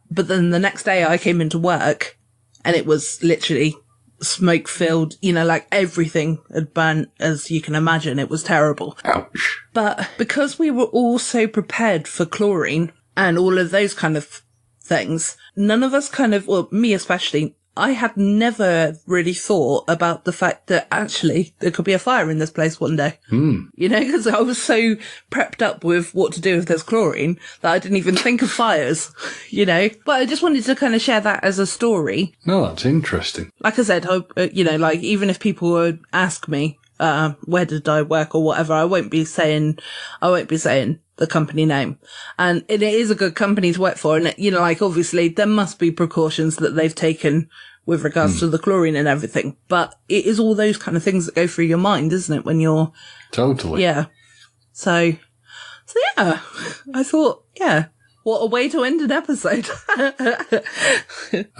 But then the next day I came into work, and it was literally smoke filled, like everything had burnt, as you can imagine. It was terrible.
Ouch.
But because we were all so prepared for chlorine and all of those kind of things, none of us well, me especially, I had never really thought about the fact that actually there could be a fire in this place one day. Because I was so prepped up with what to do if there's chlorine that I didn't even think of fires, But I just wanted to kind of share that as a story.
No, that's interesting.
Like I said, even if people would ask me, where did I work or whatever, I won't be saying the company name. And it is a good company to work for. And, obviously there must be precautions that they've taken with regards to the chlorine and everything. But it is all those kind of things that go through your mind, isn't it? When you're...
Totally.
Yeah. So yeah, I thought, what a way to end an episode.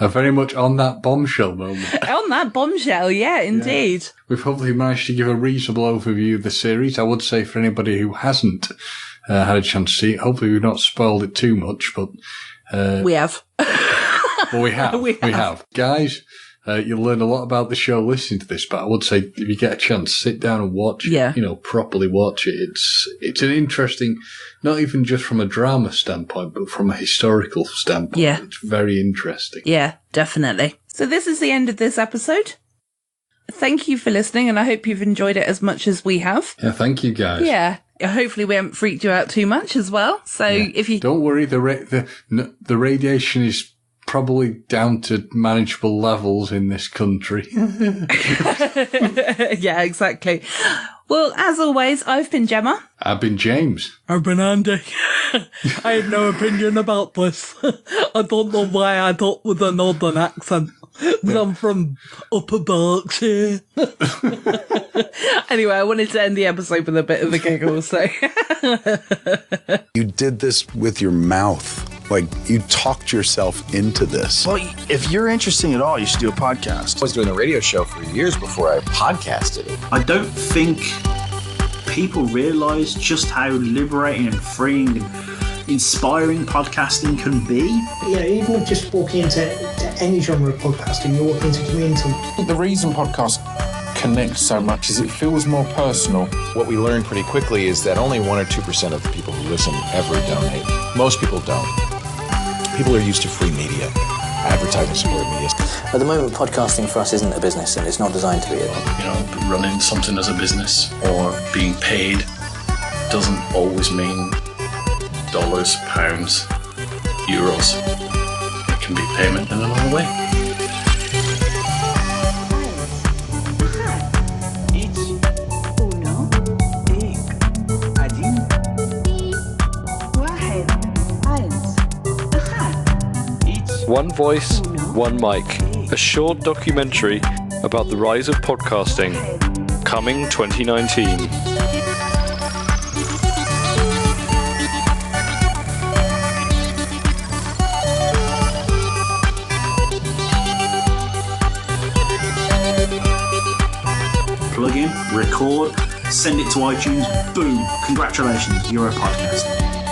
Very much on that bombshell moment.
On that bombshell, yeah, indeed.
Yeah. We've hopefully managed to give a reasonable overview of the series. I would say for anybody who hasn't had a chance to see it, hopefully we've not spoiled it too much, but...
we have.
Well, we have. we have. Guys, you'll learn a lot about the show listening to this, but I would say if you get a chance, sit down and watch it, properly watch it. It's an interesting, not even just from a drama standpoint, but from a historical standpoint.
Yeah.
It's very interesting.
Yeah, definitely. So this is the end of this episode. Thank you for listening, and I hope you've enjoyed it as much as we have.
Yeah, thank you, guys.
Yeah. Hopefully we haven't freaked you out too much as well. So if you...
Don't worry, the radiation is probably down to manageable levels in this country.
Yeah, exactly. Well, as always, I've been Gemma.
I've been James.
I've been Andy. I have no opinion about this. I don't know why I talk with a northern accent. I'm from Upper Berkshire.
Anyway, I wanted to end the episode with a bit of a giggle, so...
You did this with your mouth. Like, you talked yourself into this.
Well, if you're interesting at all, you should do a podcast.
I was doing a radio show for years before I podcasted it.
I don't think people realise just how liberating and freeing and inspiring podcasting can be.
Yeah, even with just walking into any genre of podcasting, you walk into community.
The reason podcasts connect so much is it feels more personal.
What we learned pretty quickly is that only 1 or 2% of the people who listen ever donate. Most people don't. People are used to free media, advertising supported media.
At the moment, podcasting for us isn't a business, and it's not designed to be it.
You know, running something as a business or being paid doesn't always mean dollars, pounds, euros. It can be payment in another way.
One voice, one mic. A short documentary about the rise of podcasting. Coming 2019.
Plug in, record, send it to iTunes, boom, congratulations, you're a podcast.